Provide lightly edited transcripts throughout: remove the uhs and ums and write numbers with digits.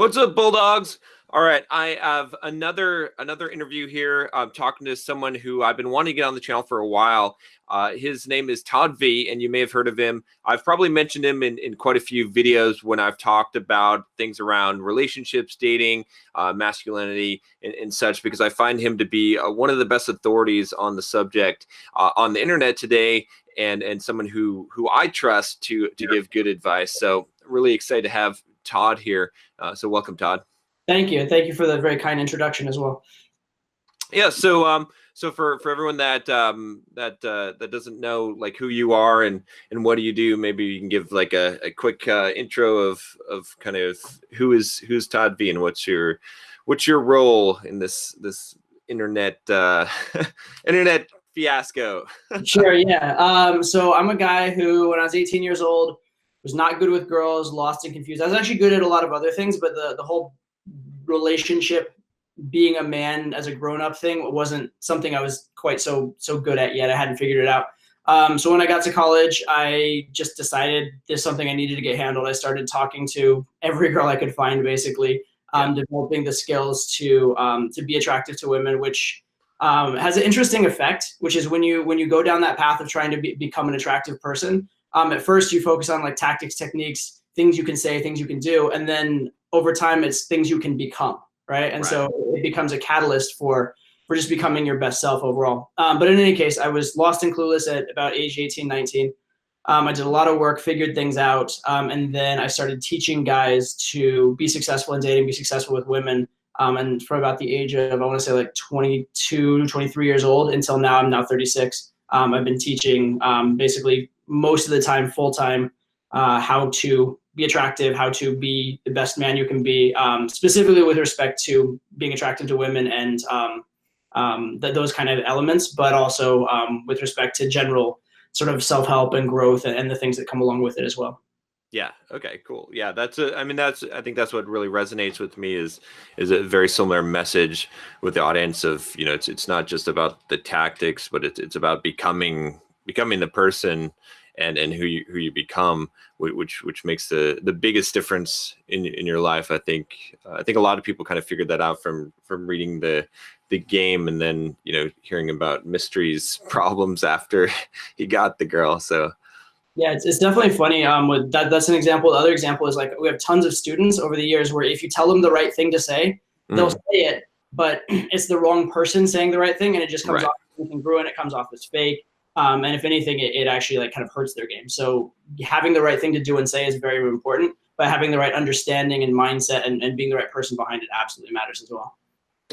What's up, Bulldogs? All right, I have another interview here. I'm talking to someone who I've been wanting to get on the channel for a while. His name is Todd V, and you may have heard of him. I've probably mentioned him in quite a few videos when I've talked about things around relationships, dating, masculinity, and such, because I find him to be one of the best authorities on the subject on the internet today, and someone who I trust to give good advice. So really excited to have Todd here. So welcome, Todd. Thank you. Thank you for the very kind introduction as well. Yeah. So for everyone that doesn't know like who you are and what do you do, maybe you can give like a quick intro of kind of who's Todd V and what's your role in this internet internet fiasco. Sure. Yeah. So I'm a guy who, when I was 18 years old, was not good with girls, lost and confused. I was actually good at a lot of other things, but the whole relationship, being a man as a grown-up thing, wasn't something I was quite so good at yet. I hadn't figured it out. So when I got to college, I just decided there's something I needed to get handled. I started talking to every girl I could find, basically, developing the skills to be attractive to women, which has an interesting effect, which is when you go down that path of trying to become an attractive person, at first you focus on like tactics, techniques, things you can say, things you can do, and then over time it's things you can become, right? And so it becomes a catalyst for just becoming your best self overall. But in any case, I was lost and clueless at about age 18, 19. I did a lot of work, figured things out, and then I started teaching guys to be successful in dating, be successful with women. And from about the age of, I want to say like 22, 23 years old until now, I'm now 36. I've been teaching basically most of the time, full time, how to be attractive, how to be the best man you can be, specifically with respect to being attractive to women and those kind of elements, but also with respect to general sort of self-help and growth and the things that come along with it as well. Yeah. Okay, cool. Yeah, I think that's what really resonates with me is a very similar message with the audience of, it's not just about the tactics, but it's about becoming the person and who you become, which makes the biggest difference in your life. I think a lot of people kind of figured that out from reading the game and then, hearing about Mystery's problems after he got the girl. So yeah, it's definitely funny. With that's an example. The other example is like we have tons of students over the years where if you tell them the right thing to say, they'll say it, but it's the wrong person saying the right thing, and it just comes off as incongruent. It comes off as fake, and if anything, it actually like kind of hurts their game. So having the right thing to do and say is very important, but having the right understanding and mindset and being the right person behind it absolutely matters as well.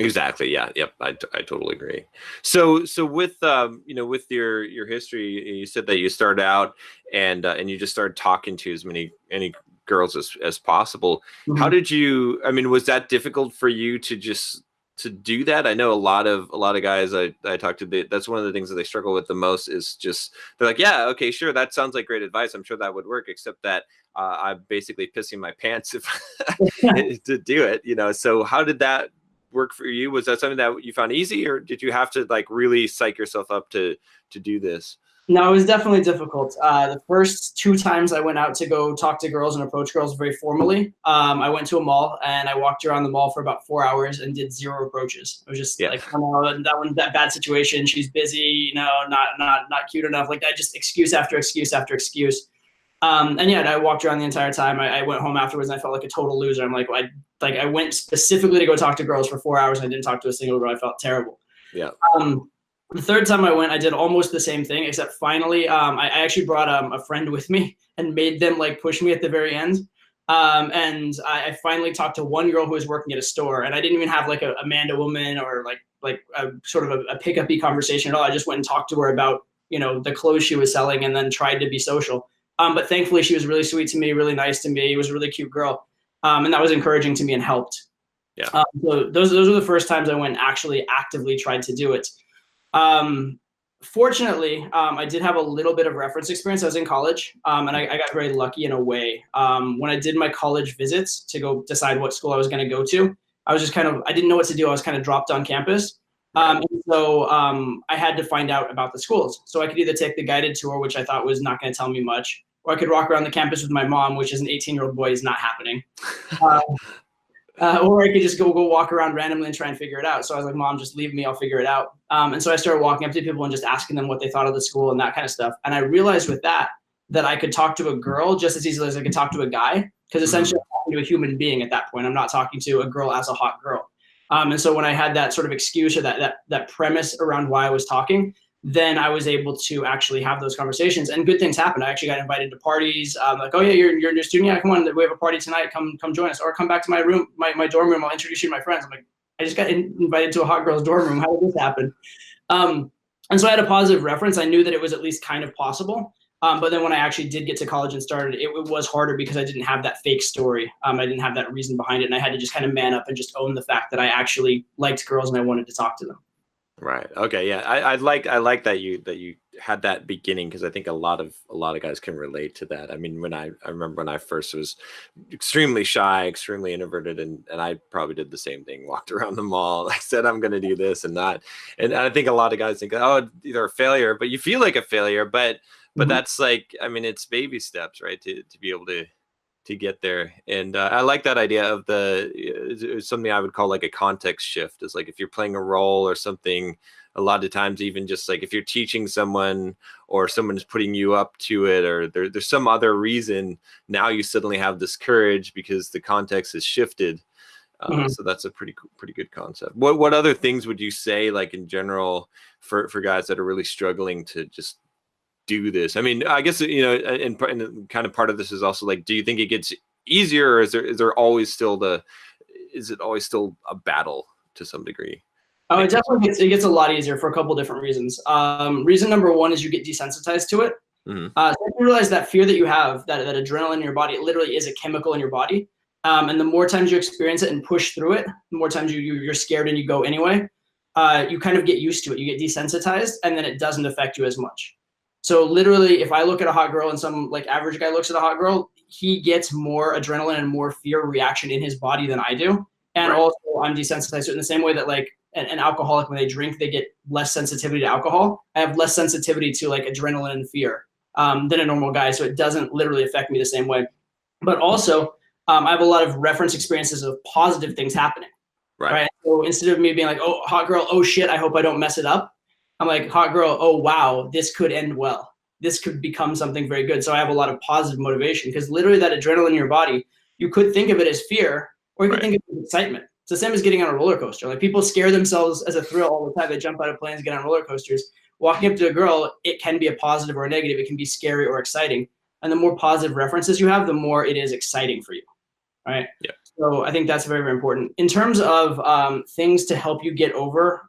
Exactly. Yeah. Yep. I totally agree. So with with your history, you said that you started out and you just started talking to as many girls as possible. Mm-hmm. How did you? I mean, was that difficult for you to do that? I know a lot of guys I talk to, that's one of the things that they struggle with the most is just they're like, yeah, okay, sure, that sounds like great advice. I'm sure that would work, except that I'm basically pissing my pants if to do it. So how did that work for you? Was that something that you found easy, or did you have to like really psych yourself up to do this? No, it was definitely difficult. The first 2 times I went out to go talk to girls and approach girls very formally, I went to a mall and I walked around the mall for about 4 hours and did 0 approaches. I was just like, oh, that bad situation. She's busy, not cute enough. Like that, just excuse after excuse after excuse. And yeah, I walked around the entire time. I went home afterwards and I felt like a total loser. I'm like, I went specifically to go talk to girls for 4 hours and I didn't talk to a single girl. I felt terrible. Yeah. The third time I went, I did almost the same thing, except finally, I actually brought a friend with me and made them like push me at the very end. And I finally talked to one girl who was working at a store, and I didn't even have like a man to woman or like a sort of a pickup-y conversation at all. I just went and talked to her about, the clothes she was selling and then tried to be social. But thankfully she was really sweet to me, really nice to me. It was a really cute girl. And that was encouraging to me and helped. Yeah. So those were the first times I went and actually actively tried to do it. Fortunately, I did have a little bit of reference experience. I was in college, and I got very lucky in a way. When I did my college visits to go decide what school I was going to go to, I was just I didn't know what to do. I was kind of dropped on campus. And so I had to find out about the schools. So I could either take the guided tour, which I thought was not going to tell me much, or I could walk around the campus with my mom, which as an 18-year-old boy is not happening. Or I could just go walk around randomly and try and figure it out. So I was like, Mom, just leave me, I'll figure it out. And so I started walking up to people and just asking them what they thought of the school and that kind of stuff. And I realized with that I could talk to a girl just as easily as I could talk to a guy, because essentially I'm talking to a human being at that point. I'm not talking to a girl as a hot girl. And so when I had that sort of excuse or that premise around why I was talking, then I was able to actually have those conversations, and good things happened. I actually got invited to parties. Like, oh yeah, you're a new student. Yeah, come on, we have a party tonight. Come join us, or come back to my room, my dorm room. I'll introduce you to my friends. I'm like, I just got invited to a hot girl's dorm room. How did this happen? And so I had a positive reference. I knew that it was at least kind of possible. But then when I actually did get to college and started, it was harder because I didn't have that fake story. I didn't have that reason behind it, and I had to just kind of man up and just own the fact that I actually liked girls and I wanted to talk to them. Right. Okay. Yeah. I like that you had that beginning, because I think a lot of guys can relate to that. I mean, I remember when I first was extremely shy, extremely introverted, and I probably did the same thing. Walked around the mall. I said I'm going to do this and that, and I think a lot of guys think, oh, you're a failure, but you feel like a failure, but that's like, I mean, it's baby steps, right? To be able to get there. And I like that idea of something I would call like a context shift. Is like if you're playing a role or something, a lot of times, even just like if you're teaching someone or someone is putting you up to it, or there's some other reason, now you suddenly have this courage because the context has shifted. So that's a pretty good concept. What other things would you say, like in general, for guys that are really struggling to just do this? I mean, I guess, and kind of part of this is also like, do you think it gets easier, or is it always still a battle to some degree? Oh, it definitely gets a lot easier for a couple different reasons. Reason number one is you get desensitized to it. So you realize that fear that you have, that adrenaline in your body, it literally is a chemical in your body. And the more times you experience it and push through it, the more times you're scared and you go anyway. You kind of get used to it. You get desensitized, and then it doesn't affect you as much. So literally, if I look at a hot girl and some like average guy looks at a hot girl, he gets more adrenaline and more fear reaction in his body than I do. And also I'm desensitized to it in the same way that like an alcoholic, when they drink, they get less sensitivity to alcohol. I have less sensitivity to like adrenaline and fear than a normal guy. So it doesn't literally affect me the same way. But also I have a lot of reference experiences of positive things happening. Right. So instead of me being like, oh, hot girl, oh shit, I hope I don't mess it up, I'm like, hot girl, oh wow, this could end well. This could become something very good. So I have a lot of positive motivation, because literally that adrenaline in your body, you could think of it as fear, or you could think of it as excitement. It's the same as getting on a roller coaster. Like, people scare themselves as a thrill all the time. They jump out of planes, get on roller coasters. Walking up to a girl, it can be a positive or a negative. It can be scary or exciting. And the more positive references you have, the more it is exciting for you. All right. Yeah. So I think that's very, very important. In terms of things to help you get over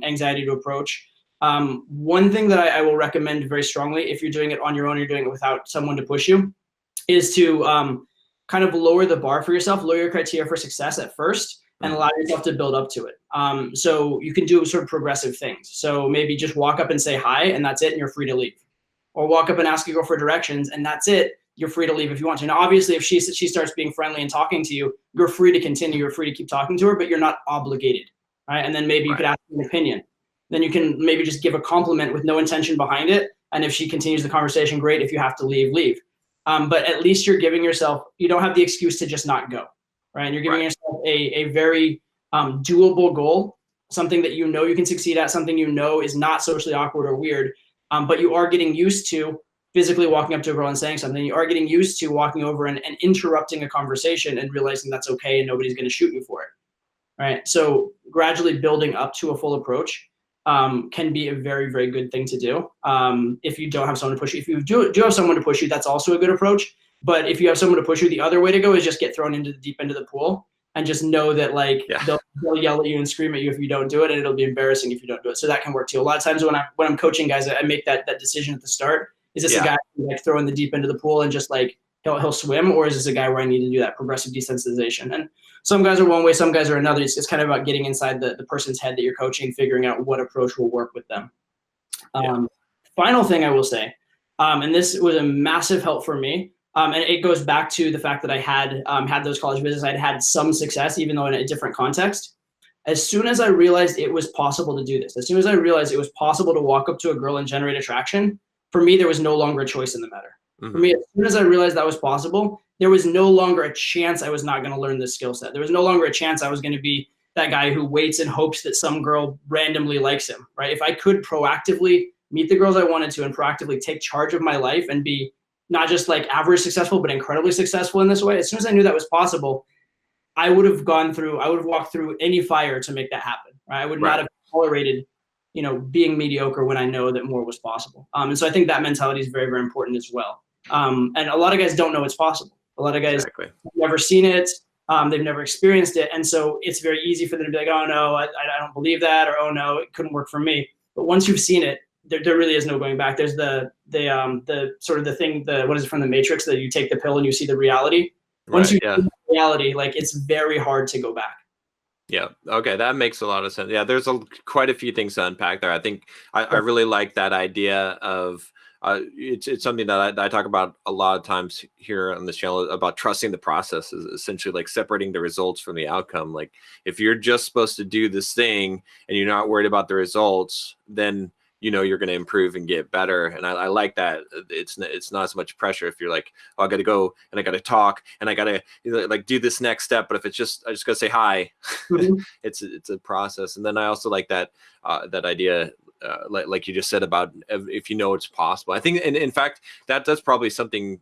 anxiety to approach, one thing that I will recommend very strongly, if you're doing it on your own, you're doing it without someone to push you, is to kind of lower the bar for yourself, lower your criteria for success at first, and allow yourself to build up to it. So you can do sort of progressive things. So maybe just walk up and say hi, and that's it, and you're free to leave. Or walk up and ask a girl for directions, and that's it. You're free to leave if you want to. Now, obviously, if she starts being friendly and talking to you, you're free to continue. You're free to keep talking to her, but you're not obligated. Right? And then maybe you could ask an opinion. Then you can maybe just give a compliment with no intention behind it. And if she continues the conversation, great. If you have to leave, leave. But at least you're giving yourself, you don't have the excuse to just not go. Right? And you're giving yourself a very doable goal, something that you know you can succeed at, something you know is not socially awkward or weird. But you are getting used to physically walking up to a girl and saying something. You are getting used to walking over and interrupting a conversation and realizing that's okay and nobody's going to shoot you for it. Right? So gradually building up to a full approach can be a very, very good thing to do. If you don't have someone to push you, if you do have someone to push you, that's also a good approach. But if you have someone to push you, the other way to go is just get thrown into the deep end of the pool and just know that they'll yell at you and scream at you if you don't do it, and it'll be embarrassing if you don't do it. So that can work too. A lot of times when I'm coaching guys, I make that decision at the start. Is this a guy who like throw in the deep end of the pool and just like he'll swim, or is this a guy where I need to do that progressive desensitization? And some guys are one way, some guys are another. It's kind of about getting inside the person's head that you're coaching, figuring out what approach will work with them. Final thing I will say, and this was a massive help for me, and it goes back to the fact that I had those college visits. I'd had some success, even though in a different context. As soon as I realized it was possible to do this, as soon as I realized it was possible to walk up to a girl and generate attraction, for me, there was no longer a choice in the matter. For me, as soon as I realized that was possible, there was no longer a chance I was not going to learn this skill set. There was no longer a chance I was going to be that guy who waits and hopes that some girl randomly likes him, right? If I could proactively meet the girls I wanted to and proactively take charge of my life and be not just like average successful, but incredibly successful in this way, as soon as I knew that was possible, I would have walked through any fire to make that happen, right? I would not have tolerated, being mediocre when I know that more was possible. And so I think that mentality is very, very important as well. And a lot of guys don't know it's possible. A lot of guys have never seen it. They've never experienced it. And so it's very easy for them to be like, oh no, I don't believe that, or oh no, it couldn't work for me. But once you've seen it, there really is no going back. There's the sort of the thing, what is it from the Matrix, that you take the pill and you see the reality. Once you see the reality, like, it's very hard to go back. Yeah. Okay. That makes a lot of sense. Yeah. There's quite a few things to unpack there. I think I really like that idea of, it's something that I talk about a lot of times here on this channel, about trusting the process, is essentially like separating the results from the outcome. Like, if you're just supposed to do this thing and you're not worried about the results, then you're going to improve and get better. And I like that. It's not as much pressure if you're like, oh, I got to go and I got to talk and I got to like do this next step. But if it's just, I just got to say hi, it's a process. And then I also like that idea, like you just said, about if it's possible. I think, and in fact, that's probably something,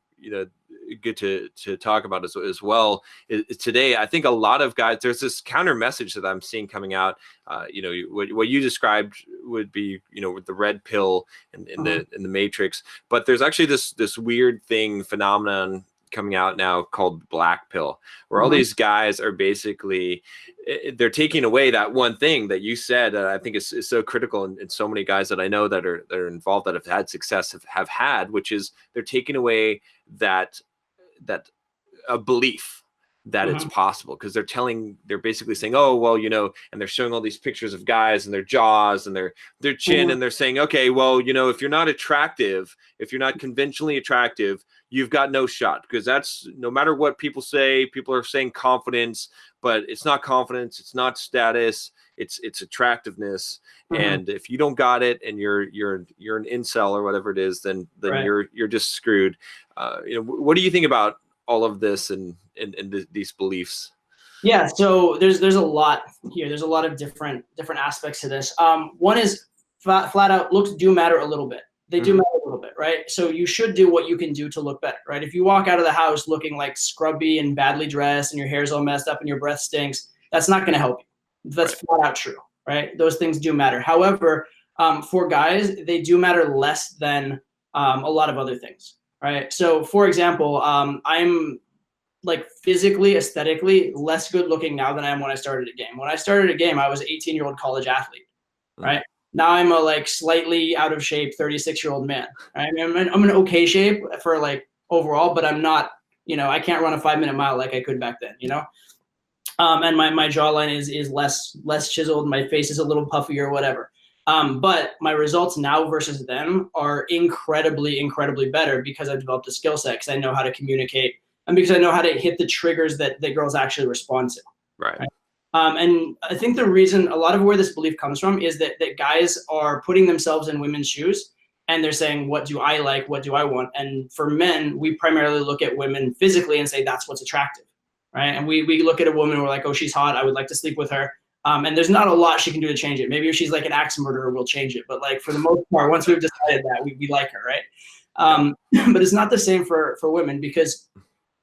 good to talk about as well. Today, I think a lot of guys, there's this counter message that I'm seeing coming out. What you described would be, with the red pill in the Matrix, but there's actually this weird phenomenon coming out now called black pill, where all these guys are basically, they're taking away that one thing that you said that I think is so critical, and so many guys that I know that are involved, that have had success, have had, which is they're taking away that a belief that it's possible, because they're basically saying, oh, well, and they're showing all these pictures of guys and their jaws and their chin, and they're saying, okay, well, if you're not attractive, if you're not conventionally attractive, you've got no shot, because that's, no matter what people say, people are saying confidence, but it's not confidence, it's not status, it's attractiveness. And if you don't got it and you're an incel or whatever it is, then you're just screwed. What do you think about all of this and these beliefs? Yeah, so there's a lot here. There's a lot of different aspects to this. One is flat out, looks do matter a little bit. They do matter a little bit, right? So you should do what you can do to look better, right? If you walk out of the house looking like scrubby and badly dressed and your hair's all messed up and your breath stinks, that's not going to help you. That's flat out true, right? Those things do matter. However, for guys, they do matter less than a lot of other things, right? So for example, I'm like physically, aesthetically less good looking now than I am when I started a game. When I started a game, I was an 18-year-old college athlete, right? Now I'm a like slightly out of shape 36-year-old man. Right? I mean, I'm in okay shape for like overall, but I'm not, I can't run a 5-minute mile like I could back then, and my jawline is less chiseled. My face is a little puffy or whatever. But my results now versus then are incredibly, incredibly better, because I've developed a skill set, because I know how to communicate, and because I know how to hit the triggers that girls actually respond to. Right? And I think the reason, a lot of where this belief comes from, is that guys are putting themselves in women's shoes, and they're saying, what do I like? What do I want? And for men, we primarily look at women physically and say, that's what's attractive, right? And we look at a woman, we're like, oh, she's hot, I would like to sleep with her. And there's not a lot she can do to change it. Maybe if she's like an axe murderer, we'll change it. But like, for the most part, once we've decided that, we like her, right? But it's not the same for women, because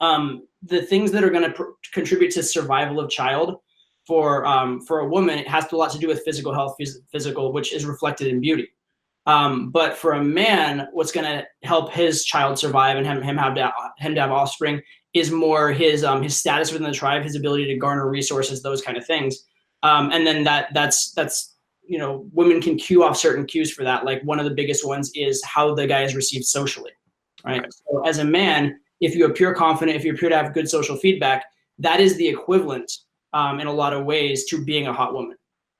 the things that are going to contribute to survival of child for a woman, it has a lot to do with physical health, which is reflected in beauty. But for a man, what's going to help his child survive and him to have offspring is more his status within the tribe, his ability to garner resources, those kind of things. And then that's women can cue off certain cues for that. Like, one of the biggest ones is how the guy is received socially, right? So as a man, if you appear confident, if you appear to have good social feedback, that is the equivalent in a lot of ways to being a hot woman,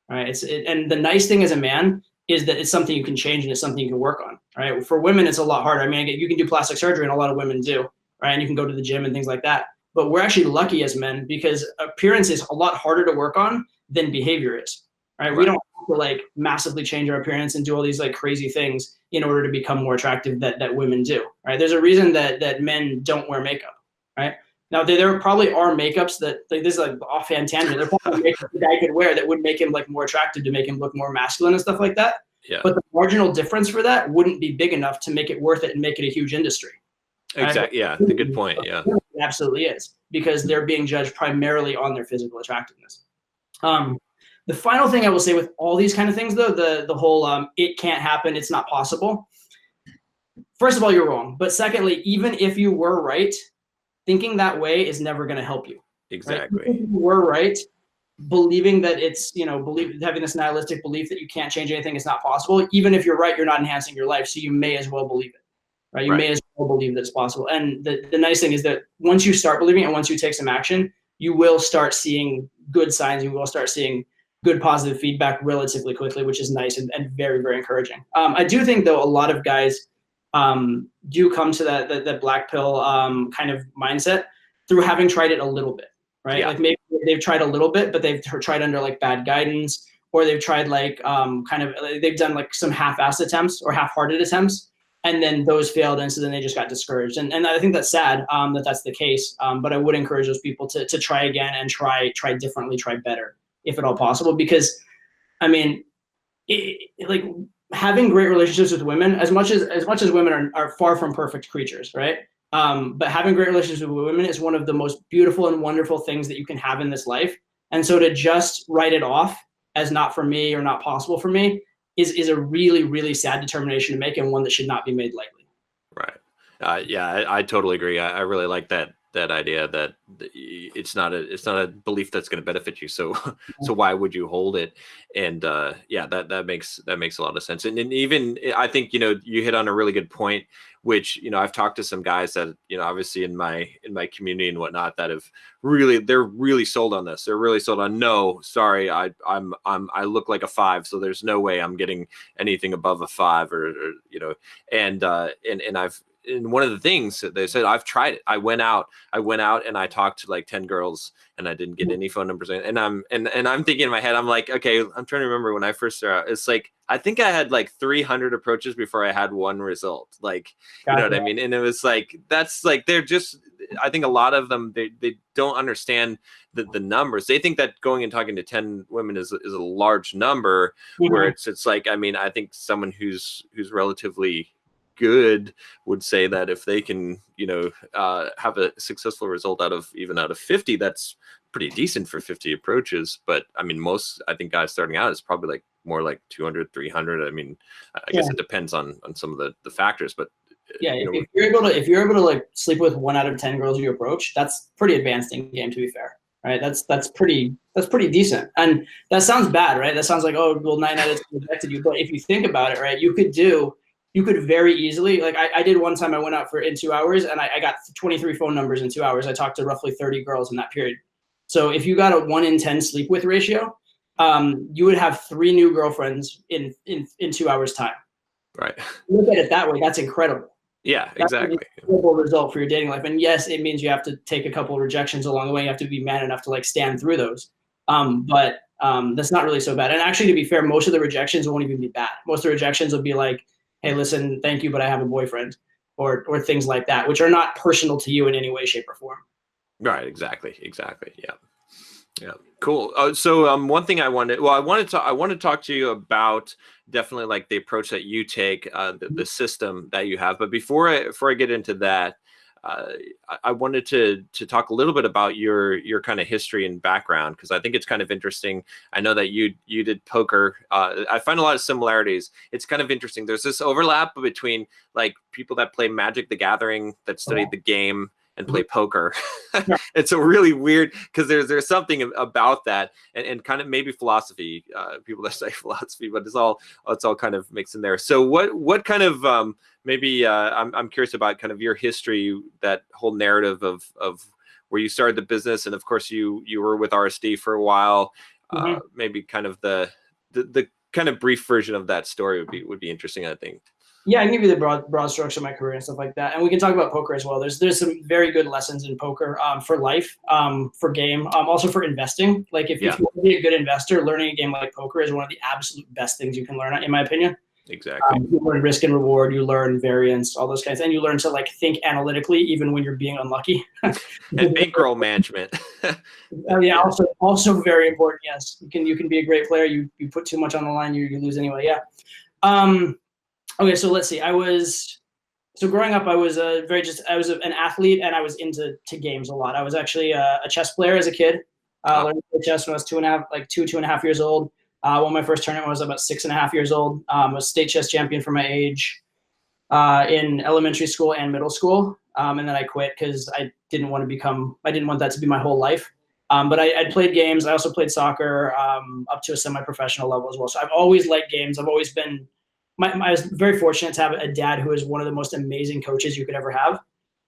right? And the nice thing as a man is that it's something you can change, and it's something you can work on, right? For women, it's a lot harder. I mean, you can do plastic surgery, and a lot of women do, right? And you can go to the gym and things like that. But we're actually lucky as men, because appearance is a lot harder to work on than behavior is, right? Right. We don't have to like massively change our appearance and do all these like crazy things in order to become more attractive that women do, right? There's a reason that men don't wear makeup, right? Now there probably are makeups that like, this is like offhand tangent. There probably makeup the guy could wear that would make him like more attractive, to make him look more masculine and stuff like that. Yeah. But the marginal difference for that wouldn't be big enough to make it worth it and make it a huge industry. Exactly. Right? Yeah. The good point. Yeah. It absolutely is, because they're being judged primarily on their physical attractiveness. The final thing I will say with all these kind of things, though, the whole it can't happen, it's not possible. First of all, you're wrong. But secondly, even if you were right, thinking that way is never going to help you. Exactly. Right? If you were right, believing that it's, having this nihilistic belief that you can't change anything, is not possible. Even if you're right, you're not enhancing your life. So you may as well believe it. Right? You may as well believe that it's possible. And the nice thing is that once you start believing it and once you take some action, you will start seeing good signs. You will start seeing good positive feedback relatively quickly, which is nice and very, very encouraging. I do think, though, a lot of guys do come to that black pill kind of mindset through having tried it a little bit, right? Yeah. Like maybe they've tried a little bit, but they've tried under like bad guidance, or they've tried like they've done like some half-assed attempts or half-hearted attempts, and then those failed, and so then they just got discouraged. And I think that's sad that that's the case. But I would encourage those people to try again and try differently, try better, if at all possible. Because, I mean, like having great relationships with women, as much as women are far from perfect creatures, right? But having great relationships with women is one of the most beautiful and wonderful things that you can have in this life. And so to just write it off as not for me or not possible for me is a really, really sad determination to make, and one that should not be made lightly. Right. Yeah, I totally agree. I really like that idea that it's not a belief that's going to benefit you. So why would you hold it? And yeah, that makes a lot of sense. And even I think, you hit on a really good point, which, I've talked to some guys that, obviously in my community and whatnot, that they're really sold on this. They're really sold on, no, sorry, I look like a 5, so there's no way I'm getting anything above a 5 or and one of the things that they said, I've tried it. I went out and I talked to like 10 girls and I didn't get any phone numbers. And I'm thinking in my head, I'm like, okay, I'm trying to remember when I first started out. It's like, I think I had like 300 approaches before I had one result. Like, you know what I mean? And it was like, that's like, they're just, I think a lot of them, they don't understand the numbers. They think that going and talking to 10 women is a large number, where it's like, I mean, I think someone who's relatively good would say that if they can, have a successful result out of 50, that's pretty decent for 50 approaches. But I mean, I think guys starting out is probably like more like 200, 300. I mean, I guess it depends on some of the factors, but yeah, if you're able to like sleep with 1 out of 10 girls you approach, that's pretty advanced in game, to be fair. Right. That's pretty decent. And that sounds bad, right? That sounds like, oh, well, 9 out of 10 rejected you. But if you think about it, right, you could very easily, like I did one time, I went out in 2 hours and I got 23 phone numbers in 2 hours. I talked to roughly 30 girls in that period. So if you got a 1 in 10 sleep with ratio, you would have 3 new girlfriends in 2 hours time. Right. Look at it that way. That's incredible. Yeah, exactly. That's an incredible result for your dating life. And yes, it means you have to take a couple of rejections along the way. You have to be man enough to like stand through those. But that's not really so bad. And actually, to be fair, most of the rejections won't even be bad. Most of the rejections will be like, hey, listen, thank you, but I have a boyfriend, or things like that, which are not personal to you in any way, shape, or form. Right. Exactly. Yeah. Yeah. Cool. So one thing I wanted to talk to you about, definitely like the approach that you take, the system that you have. But before I get into that, I wanted to talk a little bit about your kind of history and background, because I think it's kind of interesting. I know that you did poker. I find a lot of similarities. It's kind of interesting. There's this overlap between like people that play Magic the Gathering, that studied the game and play poker. It's a really weird, because there's something about that, and kind of maybe philosophy, people that study philosophy, but it's all kind of mixed in there. So what kind of maybe I'm curious about kind of your history, that whole narrative of where you started the business, and of course you were with RSD for a while. Maybe kind of the kind of brief version of that story would be interesting, I think. Yeah, I can give you the broad strokes of my career and stuff like that, and we can talk about poker as well. There's some very good lessons in poker, for life, for game, also for investing. Like if you want to be a good investor, learning a game like poker is one of the absolute best things you can learn, in my opinion. Exactly. You learn risk and reward, you learn variance, all those kinds, and you learn to like think analytically even when you're being unlucky. And bankroll management. Yeah, also very important. Yes, you can be a great player. You put too much on the line, you lose anyway. Yeah. Okay, so let's see. Growing up, I was an athlete, and I was into games a lot. I was actually a chess player as a kid. Learned to play chess when I was 2.5 years old. Won my first tournament when I was about 6.5 years old. I was state chess champion for my age in elementary school and middle school. And then I quit because I didn't want that to be my whole life. But I'd played games. I also played soccer up to a semi-professional level as well. So I've always liked games. I've always been I was very fortunate to have a dad who is one of the most amazing coaches you could ever have.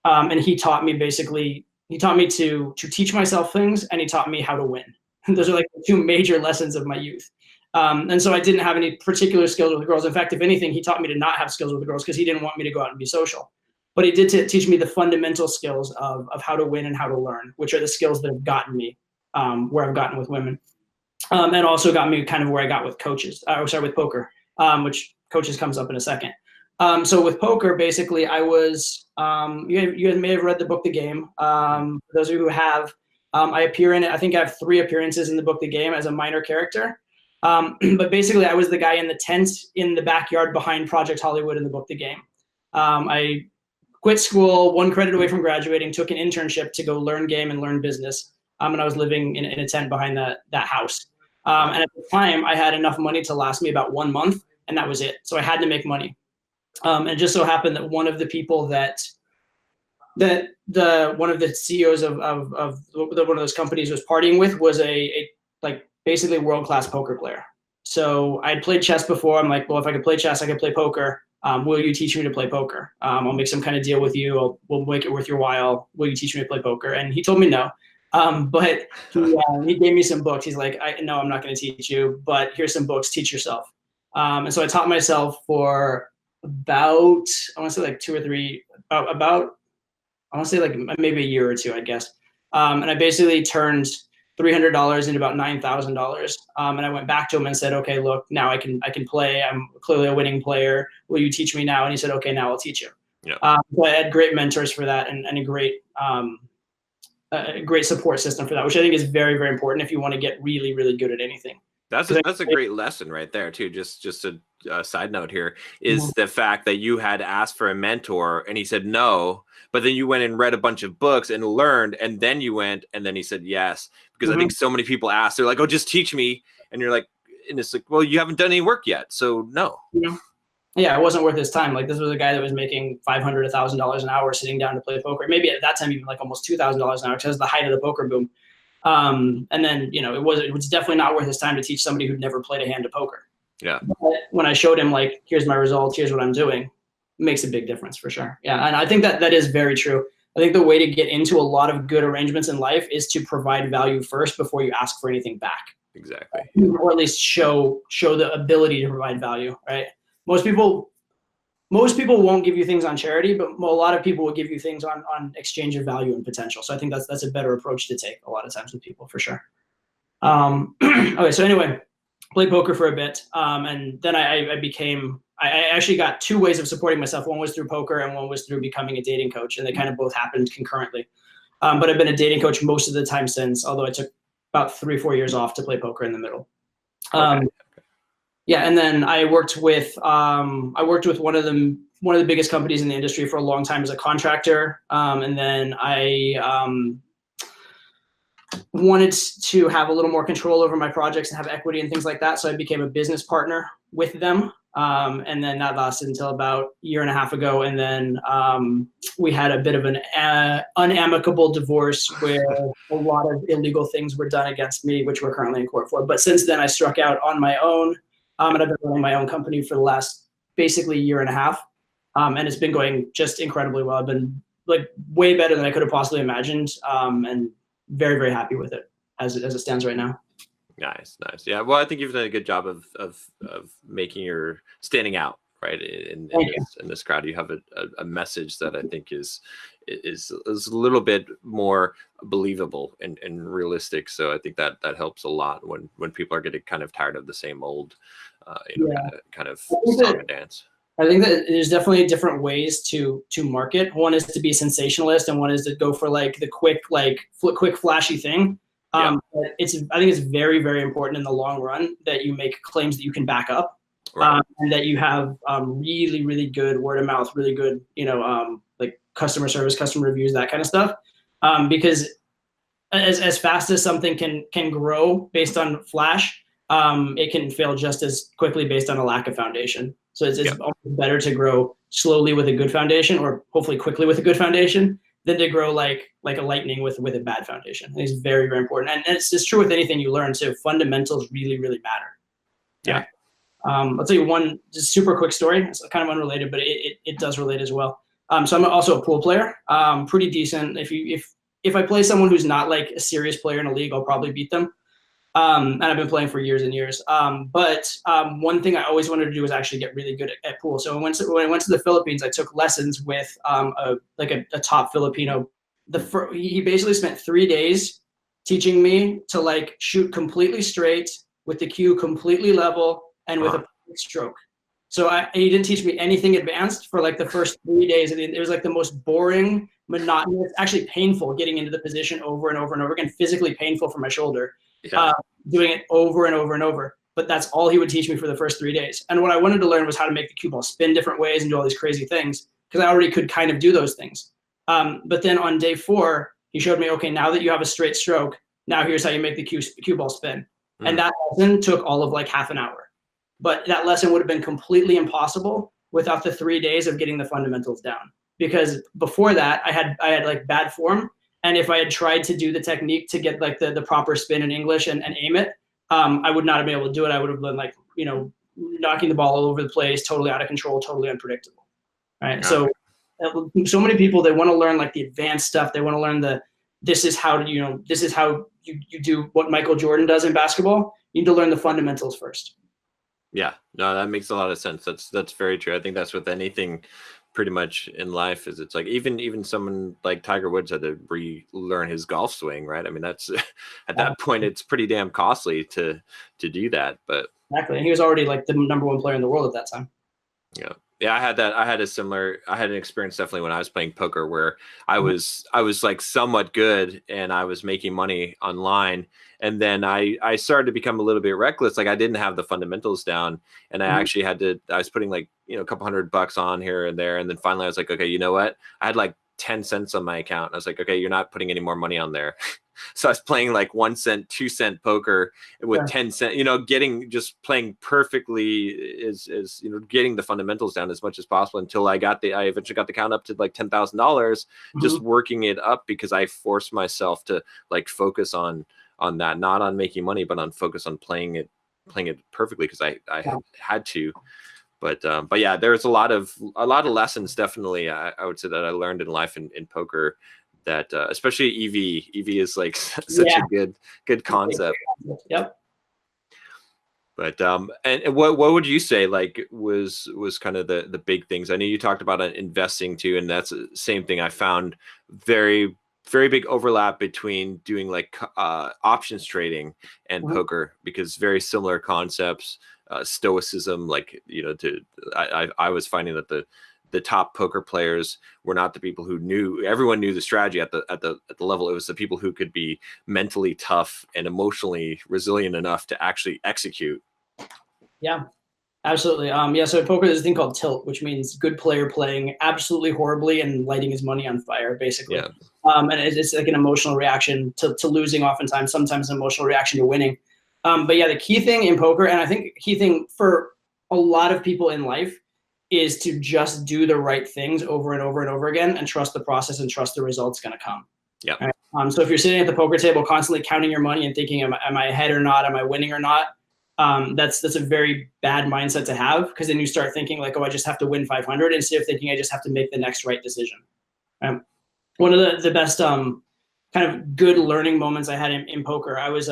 And he taught me to teach myself things, and he taught me how to win. Those are like the two major lessons of my youth. And so I didn't have any particular skills with girls. In fact, if anything, he taught me to not have skills with the girls because he didn't want me to go out and be social. But he did teach me the fundamental skills of how to win and how to learn, which are the skills that have gotten me where I've gotten with women. And also got me kind of where I got with with poker, which coaches comes up in a second. So with poker, basically, I was, you may have read the book, The Game. For those of you who have, I appear in it. I think I have 3 appearances in the book, The Game, as a minor character. But basically, I was the guy in the tent in the backyard behind Project Hollywood in the book, The Game. I quit school, 1 credit away from graduating, took an internship to go learn game and learn business. And I was living in a tent behind that house. And at the time, I had enough money to last me about 1 month, and that was it. So I had to make money. And it just so happened that one of the people that one of the CEOs of one of those companies was partying with was a basically world-class poker player. So I'd played chess before. I'm like, well, if I could play chess, I could play poker. Will you teach me to play poker? I'll make some kind of deal with you. We'll make it worth your while. Will you teach me to play poker? And he told me no. But he gave me some books. He's like, no, I'm not going to teach you, but here's some books. Teach yourself. And so I taught myself for about, I want to say like 2 or 3, I want to say like maybe a year or 2, I guess. And I basically turned $300 into about $9,000. And I went back to him and said, okay, look, now I can play. I'm clearly a winning player. Will you teach me now? And he said, okay, now I'll teach you. Yeah. So I had great mentors for that, and a great support system for that, which I think is very, very important if you want to get really, really good at anything. That's a great lesson right there too. Just a side note here is the fact that you had asked for a mentor and he said no, but then you went and read a bunch of books and learned, and then you went and then he said yes. Because I think so many people ask, they're like, "Oh, just teach me," and you're like, and it's like, well, you haven't done any work yet, so no. Yeah, it wasn't worth his time. Like, this was a guy that was making $500, $1,000 an hour sitting down to play poker. Maybe at that time even like almost $2,000 an hour, because it was the height of the poker boom. And then, it was definitely not worth his time to teach somebody who'd never played a hand of poker. Yeah. But when I showed him, like, here's my results, here's what I'm doing, it makes a big difference for sure. Yeah. And I think that is very true. I think the way to get into a lot of good arrangements in life is to provide value first before you ask for anything back. Exactly. Or at least show the ability to provide value, right? Most people won't give you things on charity, but a lot of people will give you things on exchange of value and potential. So I think that's a better approach to take a lot of times with people, for sure. Okay, so anyway, played poker for a bit, and then I actually got 2 ways of supporting myself. One was through poker, and one was through becoming a dating coach, and they kind of both happened concurrently. But I've been a dating coach most of the time since, although I took about 3-4 years off to play poker in the middle. Okay. Yeah, and then I worked with one of the biggest companies in the industry for a long time as a contractor, and then I wanted to have a little more control over my projects and have equity and things like that. So I became a business partner with them, and then that lasted until about 1.5 years ago, and then we had a bit of an unamicable divorce where a lot of illegal things were done against me, which we're currently in court for. But since then, I struck out on my own. And I've been running my own company for the last basically 1.5 years. And it's been going just incredibly well. I've been like way better than I could have possibly imagined. And very, very happy with it as it stands right now. Nice. Yeah. Well, I think you've done a good job of making your standing out, right? Thank you. In this crowd, you have a message that I think is a little bit more believable and realistic. So I think that helps a lot when people are getting kind of tired of the same old, Yeah. kind of I think song that and dance. I think that there's definitely different ways to market. One is to be sensationalist, and one is to go for like the quick, quick flashy thing. Yeah. But I think it's very, very important in the long run that you make claims that you can back up, Right. and that you have really, really good word of mouth, really good, like customer service, customer reviews, that kind of stuff. Because as fast as something can grow based on flash, it can fail just as quickly based on a lack of foundation. So it's better to grow slowly with a good foundation, or hopefully quickly with a good foundation, than to grow like a lightning with a bad foundation. It's very, very important. And it's true with anything you learn too. Fundamentals really, really matter. Yeah. I'll tell you one just super quick story. It's kind of unrelated, but it does relate as well. So I'm also a pool player, pretty decent. If I play someone who's not like a serious player in a league, I'll probably beat them. And I've been playing for years and years. But one thing I always wanted to do was actually get really good at pool. So when I went to the Philippines, I took lessons with a top Filipino. He basically spent 3 days teaching me to like shoot completely straight with the cue completely level and with a perfect stroke. So he didn't teach me anything advanced for like the first 3 days. It was like the most boring, monotonous, actually painful getting into the position over and over and over again, physically painful for my shoulder. Yeah. Doing it over and over and over. But that's all he would teach me for the first 3 days. And what I wanted to learn was how to make the cue ball spin different ways and do all these crazy things, because I already could kind of do those things. But then on day 4, he showed me, okay, now that you have a straight stroke, now here's how you make the cue ball spin. And that lesson took all of like half an hour. But that lesson would have been completely impossible without the 3 days of getting the fundamentals down. Because before that, I had like bad form. And if I had tried to do the technique to get like the proper spin in English and aim it, I would not have been able to do it. I would have been like, knocking the ball all over the place, totally out of control, totally unpredictable. Right. So many people, they want to learn like the advanced stuff. They want to learn this is how you do what Michael Jordan does in basketball. You need to learn the fundamentals first. Yeah, no, that makes a lot of sense. That's very true. I think that's with anything pretty much in life, is it's like even someone like Tiger Woods had to relearn his golf swing, right? I mean, that's at that point, it's pretty damn costly to do that. But exactly. And he was already like the #1 player in the world at that time. Yeah. Yeah, I had an experience definitely when I was playing poker, where I was like somewhat good and I was making money online. And then I started to become a little bit reckless. Like I didn't have the fundamentals down, and I actually I was putting like, a couple $100 on here and there. And then finally I was like, okay, you know what? I had like 10 cents on my account. I was like, okay, you're not putting any more money on there. So I was playing like 1 cent, 2 cent poker with 10 cent, just playing perfectly is getting the fundamentals down as much as possible until I eventually got the count up to like $10,000, just working it up, because I forced myself to like focus on that, not on making money, but on focus on playing it perfectly, because I had to. But yeah, there's a lot of lessons, definitely, I would say, that I learned in life in poker, that especially EV is like such a good concept. Yep. But and what would you say like was kind of the big things? I know you talked about investing too, and that's the same thing. I found very, very big overlap between doing like options trading and poker, because very similar concepts. Stoicism, like I was finding that the top poker players were not the people who everyone knew the strategy at the level. It was the people who could be mentally tough and emotionally resilient enough to actually execute. Yeah, absolutely. So in poker, there's a thing called tilt, which means good player playing absolutely horribly and lighting his money on fire, basically. Yeah. And it's like an emotional reaction to losing oftentimes, sometimes an emotional reaction to winning. But yeah, the key thing in poker, and I think key thing for a lot of people in life, is to just do the right things over and over and over again, and trust the process and trust the results going to come. Yeah. Right? So if you're sitting at the poker table constantly counting your money and thinking, am I ahead or not? Am I winning or not? That's a very bad mindset to have, because then you start thinking like, oh, I just have to win 500, instead of thinking I just have to make the next right decision. One of the best kind of good learning moments I had in poker. I was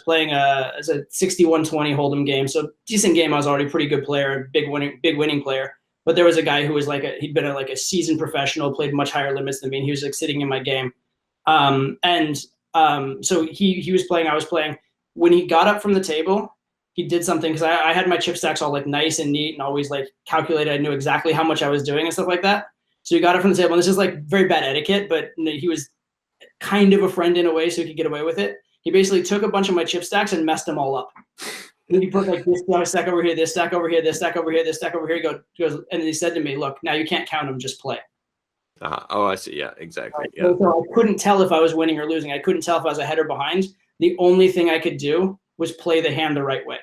playing as a 61-20 Hold'em game, so decent game. I was already a pretty good player, big winning player. But there was a guy who was he'd been like a seasoned professional, played much higher limits than me, and he was like sitting in my game. So he was playing, I was playing. When he got up from the table, he did something, because I had my chip stacks all like nice and neat and always like calculated. I knew exactly how much I was doing and stuff like that. So he got up from the table, and this is like very bad etiquette, but he was kind of a friend in a way, so he could get away with it. He basically took a bunch of my chip stacks and messed them all up. And he put like this stack over here, this stack over here, this stack over here, this stack over here. He goes, and he said to me, "Look, now you can't count them, just play." Oh, I see. Yeah, exactly. Yeah. So I couldn't tell if I was winning or losing. I couldn't tell if I was ahead or behind. The only thing I could do was play the hand the right way.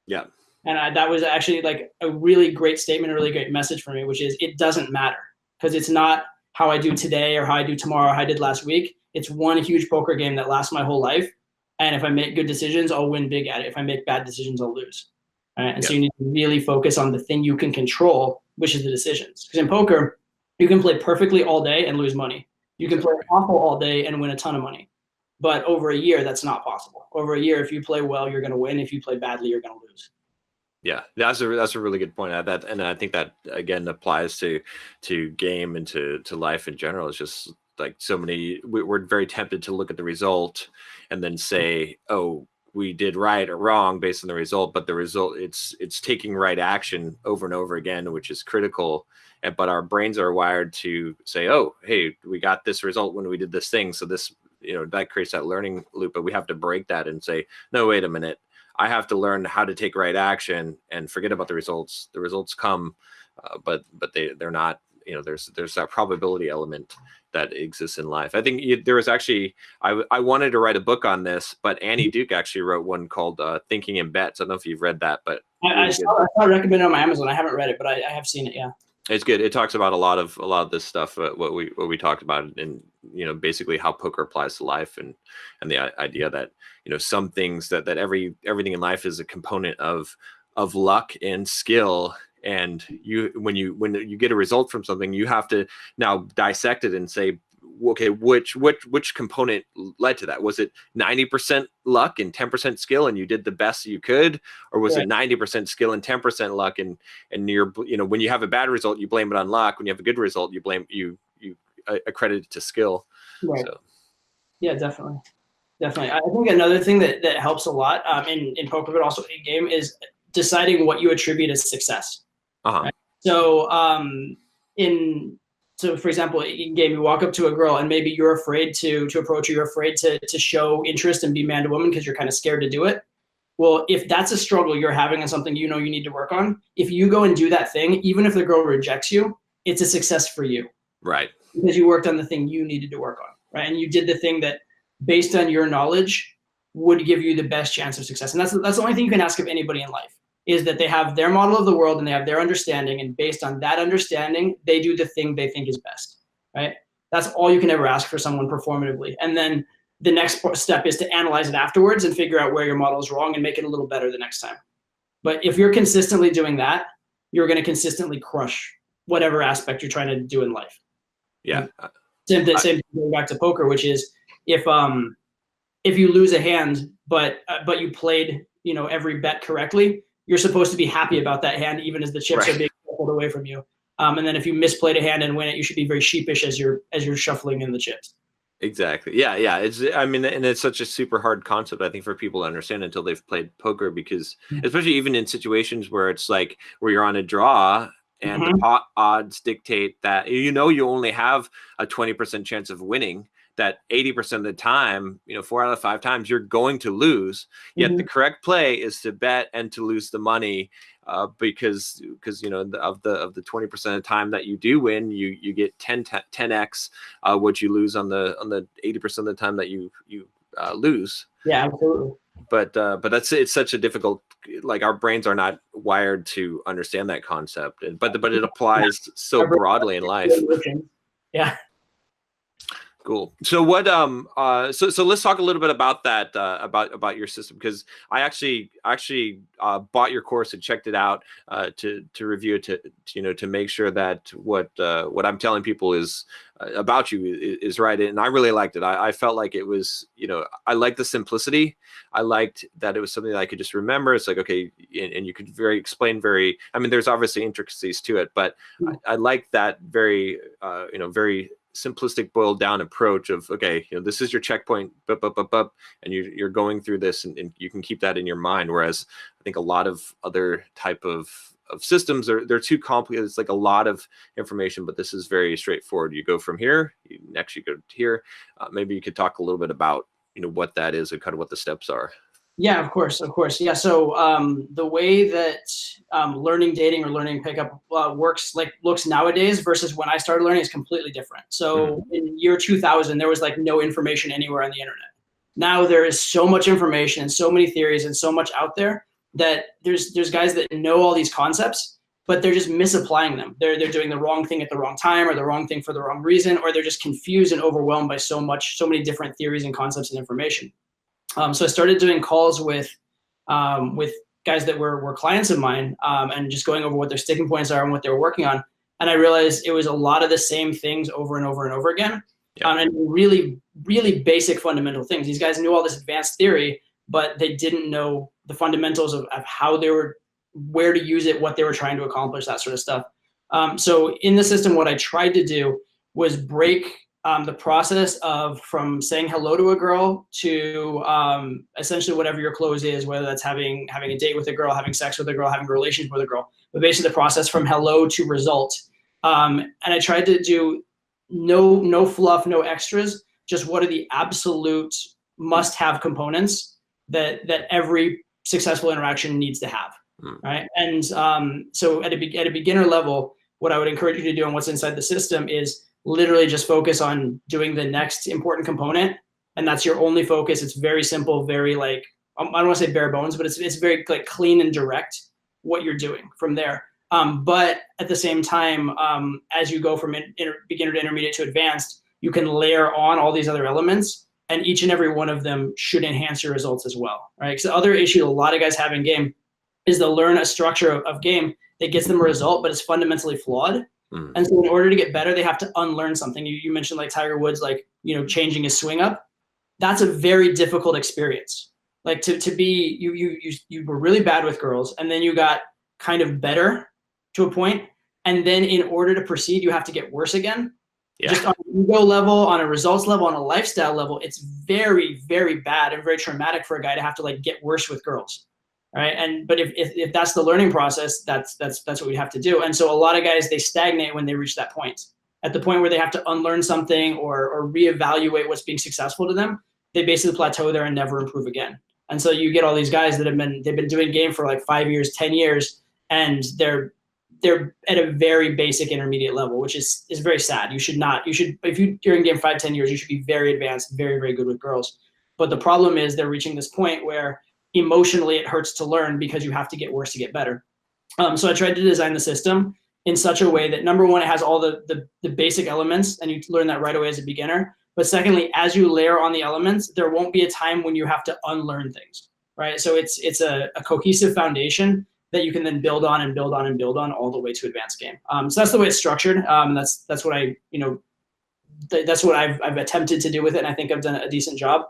Yeah. And that was actually like a really great statement, a really great message for me, which is it doesn't matter, because it's not how I do today or how I do tomorrow or how I did last week. It's one huge poker game that lasts my whole life. And if I make good decisions, I'll win big at it. If I make bad decisions, I'll lose. Right? And so you need to really focus on the thing you can control, which is the decisions. Because in poker, you can play perfectly all day and lose money. You can play awful all day and win a ton of money. But over a year, that's not possible. Over a year, if you play well, you're going to win. If you play badly, you're going to lose. Yeah, that's a really good point. And I think that again applies to game and to life in general. It's just like so many. We're very tempted to look at the result and then say, "Oh, we did right or wrong based on the result." But the result, it's taking right action over and over again, which is critical. But our brains are wired to say, "Oh, hey, we got this result when we did this thing." So this, that creates that learning loop. But we have to break that and say, "No, wait a minute. I have to learn how to take right action and forget about the results. The results come, but they're not. There's that probability element that exists in life." I think there was actually I wanted to write a book on this, but Annie Duke actually wrote one called "Thinking in Bets." I don't know if you've read that, but I saw it recommended on my Amazon. I haven't read it, but I have seen it. Yeah. It's good. It talks about a lot of this stuff, what we talked about, and basically how poker applies to life, and the idea that some things that everything in life is a component of luck and skill, and when you get a result from something, you have to now dissect it and say, okay, which component led to that? Was it 90% luck and 10% skill, and you did the best you could, or was it 90% skill and 10% luck, and you're when you have a bad result, you blame it on luck. When you have a good result, you blame you accredit it to skill. Right. So. Yeah, definitely. I think another thing that helps a lot in poker, but also in game, is deciding what you attribute as success. Right? So So, for example, in game, you walk up to a girl and maybe you're afraid to approach her, you're afraid to show interest and be man to woman because you're kind of scared to do it. Well, if that's a struggle you're having and something you need to work on, if you go and do that thing, even if the girl rejects you, it's a success for you. Right. Because you worked on the thing you needed to work on, right? And you did the thing that, based on your knowledge, would give you the best chance of success. And that's the only thing you can ask of anybody in life, is that they have their model of the world and they have their understanding, and based on that understanding, they do the thing they think is best, right? That's all you can ever ask for someone performatively. And then the next step is to analyze it afterwards and figure out where your model is wrong and make it a little better the next time. But if you're consistently doing that, you're going to consistently crush whatever aspect you're trying to do in life. Yeah. Same thing going back to poker, which is if you lose a hand, but you played every bet correctly, you're supposed to be happy about that hand, even as the chips are being pulled away from you. And then if you misplayed a hand and win it, you should be very sheepish as you're shuffling in the chips. Exactly. Yeah. And it's such a super hard concept, I think, for people to understand until they've played poker, because especially even in situations where it's like where you're on a draw and the pot odds dictate that you only have a 20% chance of winning, that 80% of the time, 4 out of 5 times, you're going to lose. Yet the correct play is to bet and to lose the money, because of the 20% of the time that you do win, you get 10x what you lose on the 80% of the time that you lose. Yeah, absolutely. But it's such a difficult, like, our brains are not wired to understand that concept, but it applies so broadly in life. Yeah. Cool. So what so let's talk a little bit about that about your system, because I actually bought your course and checked it out to review it, to make sure that what I'm telling people is about you is right, and I really liked it. I felt like it was, I liked the simplicity. I liked that it was something that I could just remember. It's like, okay, and you could explain very, I mean, there's obviously intricacies to it, but I like that very very simplistic, boiled down approach of, okay, this is your checkpoint, and you're going through this, and you can keep that in your mind. Whereas I think a lot of other type of systems, they're too complicated. It's like a lot of information, but this is very straightforward. You go from here, next you go to here. Maybe you could talk a little bit about what that is and kind of what the steps are. Yeah, of course. Yeah. So the way that learning dating or learning pickup looks nowadays versus when I started learning is completely different. So in year 2000, there was like no information anywhere on the internet. Now there is so much information and so many theories and so much out there that there's guys that know all these concepts, but they're just misapplying them. They're doing the wrong thing at the wrong time, or the wrong thing for the wrong reason, or they're just confused and overwhelmed by so many different theories and concepts and information. So I started doing calls with guys that were clients of mine, and just going over what their sticking points are and what they were working on. And I realized it was a lot of the same things over and over and over again. Yeah. And really, really basic fundamental things. These guys knew all this advanced theory, but they didn't know the fundamentals of how where to use it, what they were trying to accomplish, that sort of stuff. So in the system, what I tried to do was break the process from saying hello to a girl to essentially whatever your close is, whether that's having a date with a girl, having sex with a girl, having a relationship with a girl, but basically the process from hello to result. And I tried to do no fluff, no extras, just what are the absolute must-have components that every successful interaction needs to have, right? And so at a beginner level, what I would encourage you to do and what's inside the system is literally just focus on doing the next important component, and that's your only focus. It's very simple, very like, I don't want to say bare bones, but it's very like clean and direct what you're doing from there. But at the same time, as you go from beginner to intermediate to advanced, you can layer on all these other elements, and each and every one of them should enhance your results as well, right? Because the other issue a lot of guys have in game is they'll learn a structure of game that gets them a result, but it's fundamentally flawed. And so in order to get better, they have to unlearn something. You mentioned like Tiger Woods, like, changing his swing up. That's a very difficult experience. Like to be, you were really bad with girls, and then you got kind of better to a point. And then in order to proceed, you have to get worse again. Yeah. Just on an ego level, on a results level, on a lifestyle level, it's very, very bad and very traumatic for a guy to have to like get worse with girls. Right. But if that's the learning process, that's what we have to do. And so a lot of guys, they stagnate when they reach that point. At the point where they have to unlearn something or reevaluate what's being successful to them, they basically plateau there and never improve again. And so you get all these guys that they've been doing game for like 5 years, 10 years, and they're at a very basic intermediate level, which is very sad. If you're in game 5, 10 years, you should be very advanced, very, very good with girls. But the problem is they're reaching this point where emotionally it hurts to learn because you have to get worse to get better. So I tried to design the system in such a way that, number one, it has all the basic elements, and you learn that right away as a beginner. But secondly, as you layer on the elements, there won't be a time when you have to unlearn things, right? So it's a cohesive foundation that you can then build on and build on and build on all the way to advanced game. So that's the way it's structured. That's what that's what I've attempted to do with it, and I think I've done a decent job.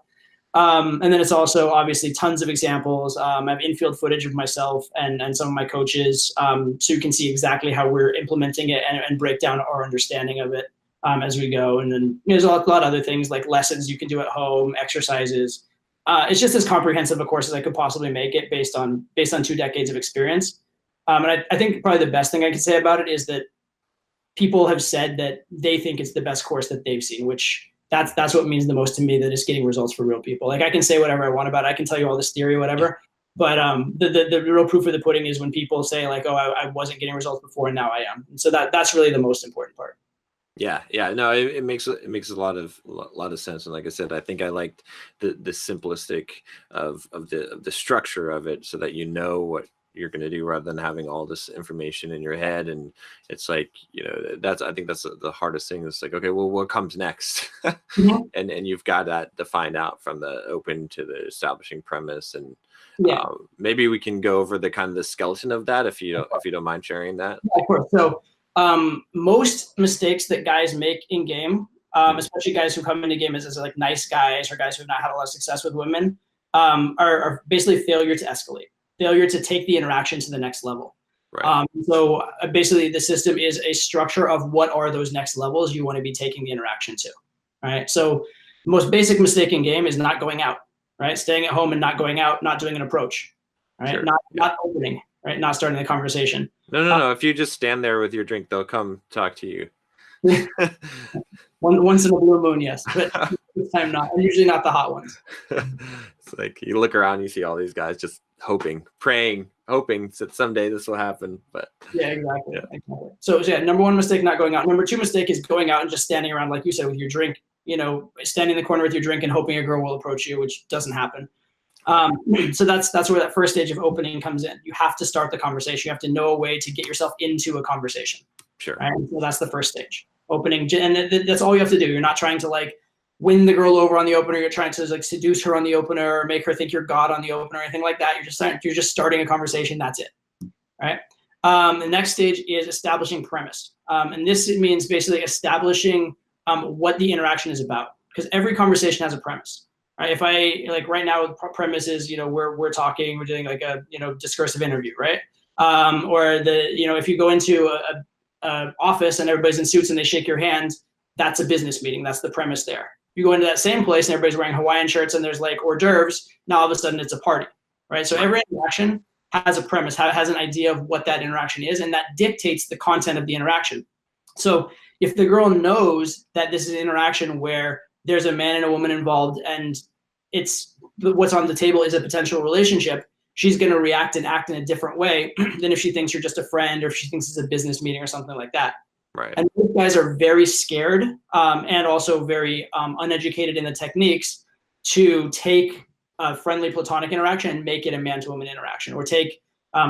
And then it's also obviously tons of examples. I have infield footage of myself and some of my coaches, so you can see exactly how we're implementing it and break down our understanding of it as we go. And then there's a lot of other things like lessons you can do at home, exercises. It's just as comprehensive a course as I could possibly make it based on 2 decades of experience. And I think probably the best thing I can say about it is that people have said that they think it's the best course that they've seen, which that's what means the most to me, that it's getting results for real people. Like I can say whatever I want about it. I can tell you all this theory, whatever. But the real proof of the pudding is when people say like, oh, I wasn't getting results before and now I am. And so that's really the most important part. Yeah. No, it makes a lot of sense. And like I said, I think I liked the simplistic of the structure of it, so that you know what you're going to do, rather than having all this information in your head. And it's like, you know, I think that's the hardest thing. It's like, okay, well, what comes next? And you've got that to find out from the open to the establishing premise. And maybe we can go over the kind of the skeleton of that, if you don't mind sharing that. Yeah, of course. So most mistakes that guys make in game, especially guys who come into game as like nice guys, or guys who have not had a lot of success with women, are basically failure to escalate, failure to take the interaction to the next level. Right. So basically the system is a structure of what are those next levels you want to be taking the interaction to. Right. So the most basic mistake in game is not going out, right? Staying at home and not going out, not doing an approach, right? Sure. Not opening, right? Not starting the conversation. No. If you just stand there with your drink, they'll come talk to you. Once in a blue moon, yes, but this time not. And usually not the hot ones. It's like you look around, you see all these guys just hoping, praying, hoping that someday this will happen. But yeah, exactly. So yeah, number one mistake, not going out. Number two mistake is going out and just standing around, like you said, with your drink. You know, standing in the corner with your drink and hoping a girl will approach you, which doesn't happen. So that's where that first stage of opening comes in. You have to start the conversation. You have to know a way to get yourself into a conversation. Sure. Right? So that's the first stage, opening, and that's all you have to do. You're not trying to like win the girl over on the opener. You're trying to like seduce her on the opener or make her think you're God on the opener or anything like that. You're just starting a conversation. That's it. Right. The next stage is establishing premise, and this means basically establishing what the interaction is about, because every conversation has a premise. Right? If I like right now, premise is, you know, we're talking, we're doing like a, you know, discursive interview, right? Or the, you know, if you go into a office and everybody's in suits and they shake your hand, that's a business meeting. That's the premise there. You go into that same place and everybody's wearing Hawaiian shirts and there's like hors d'oeuvres. Now all of a sudden it's a party, right? So every interaction has a premise, has an idea of what that interaction is, and that dictates the content of the interaction. So if the girl knows that this is an interaction where there's a man and a woman involved and it's what's on the table is a potential relationship, she's going to react and act in a different way than if she thinks you're just a friend, or if she thinks it's a business meeting or something like that. Right. And these guys are very scared and also very uneducated in the techniques to take a friendly platonic interaction and make it a man-to-woman interaction, or take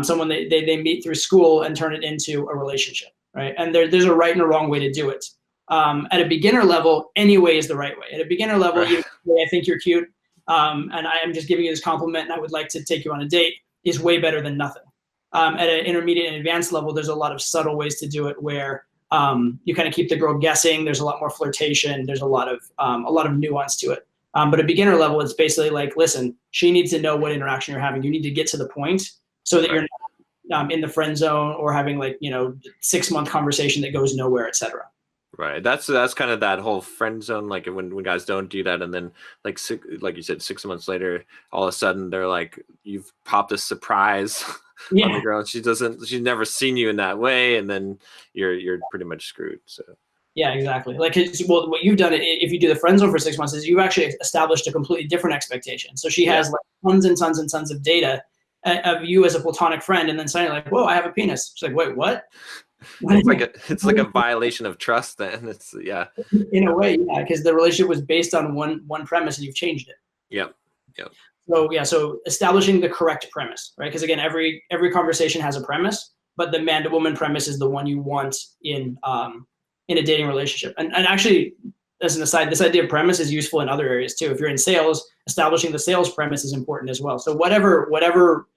someone they meet through school and turn it into a relationship. Right. And there's a right and a wrong way to do it. At a beginner level, any way is the right way. At a beginner level, right. I think you're cute, and I am just giving you this compliment and I would like to take you on a date, is way better than nothing. At an intermediate and advanced level, there's a lot of subtle ways to do it where you kind of keep the girl guessing. There's a lot more flirtation. There's a lot of nuance to it. But at beginner level, it's basically like, listen, she needs to know what interaction you're having. You need to get to the point so that you're not in the friend zone or having like, you know, 6-month conversation that goes nowhere, etc. Right. That's kind of that whole friend zone. Like when guys don't do that, and then like you said, 6 months later, all of a sudden they're like, you've popped a surprise on the girl. She's never seen you in that way, and then you're pretty much screwed. So. Yeah, exactly. Like, well, what you've done, if you do the friend zone for 6 months, is you've actually established a completely different expectation. So she has like tons and tons and tons of data of you as a platonic friend, and then suddenly like, whoa, I have a penis. She's like, wait, what? It's like a violation of trust then. It's in a way, yeah, because the relationship was based on one premise and you've changed it. Yep. So establishing the correct premise, right? Because again, every conversation has a premise, but the man to woman premise is the one you want in a dating relationship. And actually, as an aside, this idea of premise is useful in other areas too. If you're in sales, establishing the sales premise is important as well. So whatever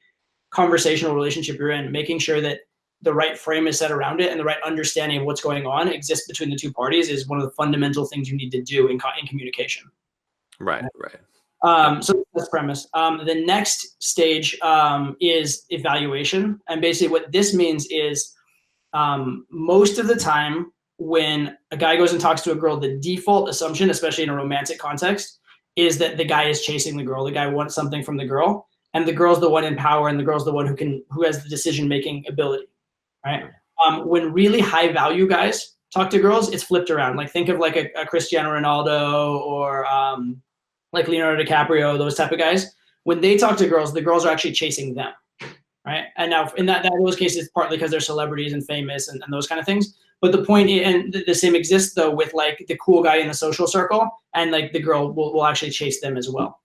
conversational relationship you're in, making sure that the right frame is set around it and the right understanding of what's going on exists between the two parties is one of the fundamental things you need to do in communication. Right. So that's premise. The next stage is evaluation. And basically what this means is most of the time when a guy goes and talks to a girl, the default assumption, especially in a romantic context, is that the guy is chasing the girl. The guy wants something from the girl, and the girl's the one in power, and the girl's the one who has the decision-making ability. Right. When really high value guys talk to girls, it's flipped around. Like think of like a Cristiano Ronaldo or like Leonardo DiCaprio, those type of guys. When they talk to girls, the girls are actually chasing them. Right. And now in those cases, partly because they're celebrities and famous and those kind of things. But the point, and the same exists though with like the cool guy in the social circle, and like the girl will actually chase them as well.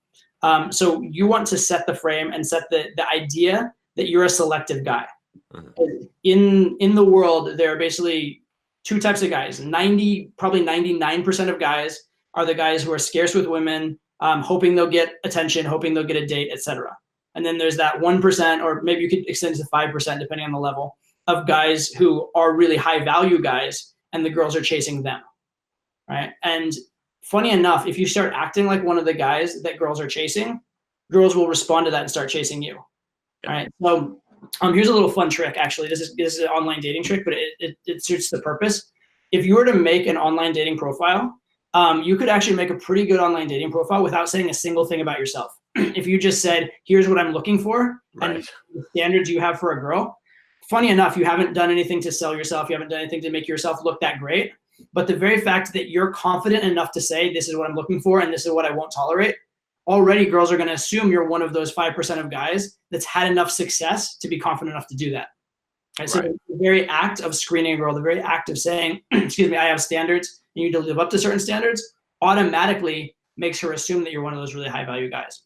So you want to set the frame and set the idea that you're a selective guy. Mhm. In the world, there are basically two types of guys. Probably 99% of guys are the guys who are scarce with women, hoping they'll get attention, hoping they'll get a date, etc. And then there's that 1%, or maybe you could extend it to 5%, depending on the level, of guys who are really high value guys, and the girls are chasing them, right? And funny enough, if you start acting like one of the guys that girls are chasing, girls will respond to that and start chasing you. Yeah. All right. So here's a little fun trick. Actually, this is an online dating trick, but it suits the purpose. If you were to make an online dating profile, you could actually make a pretty good online dating profile without saying a single thing about yourself. If you just said, here's what I'm looking for, Right. and the standards you have for a girl. Funny enough, you haven't done anything to sell yourself. You haven't done anything to make yourself look that great. But the very fact that you're confident enough to say, this is what I'm looking for and this is what I won't tolerate, already girls are going to assume you're one of those 5% of guys that's had enough success to be confident enough to do that. Right? So the very act of screening a girl, the very act of saying, excuse me, I have standards, and you need to live up to certain standards, automatically makes her assume that you're one of those really high value guys.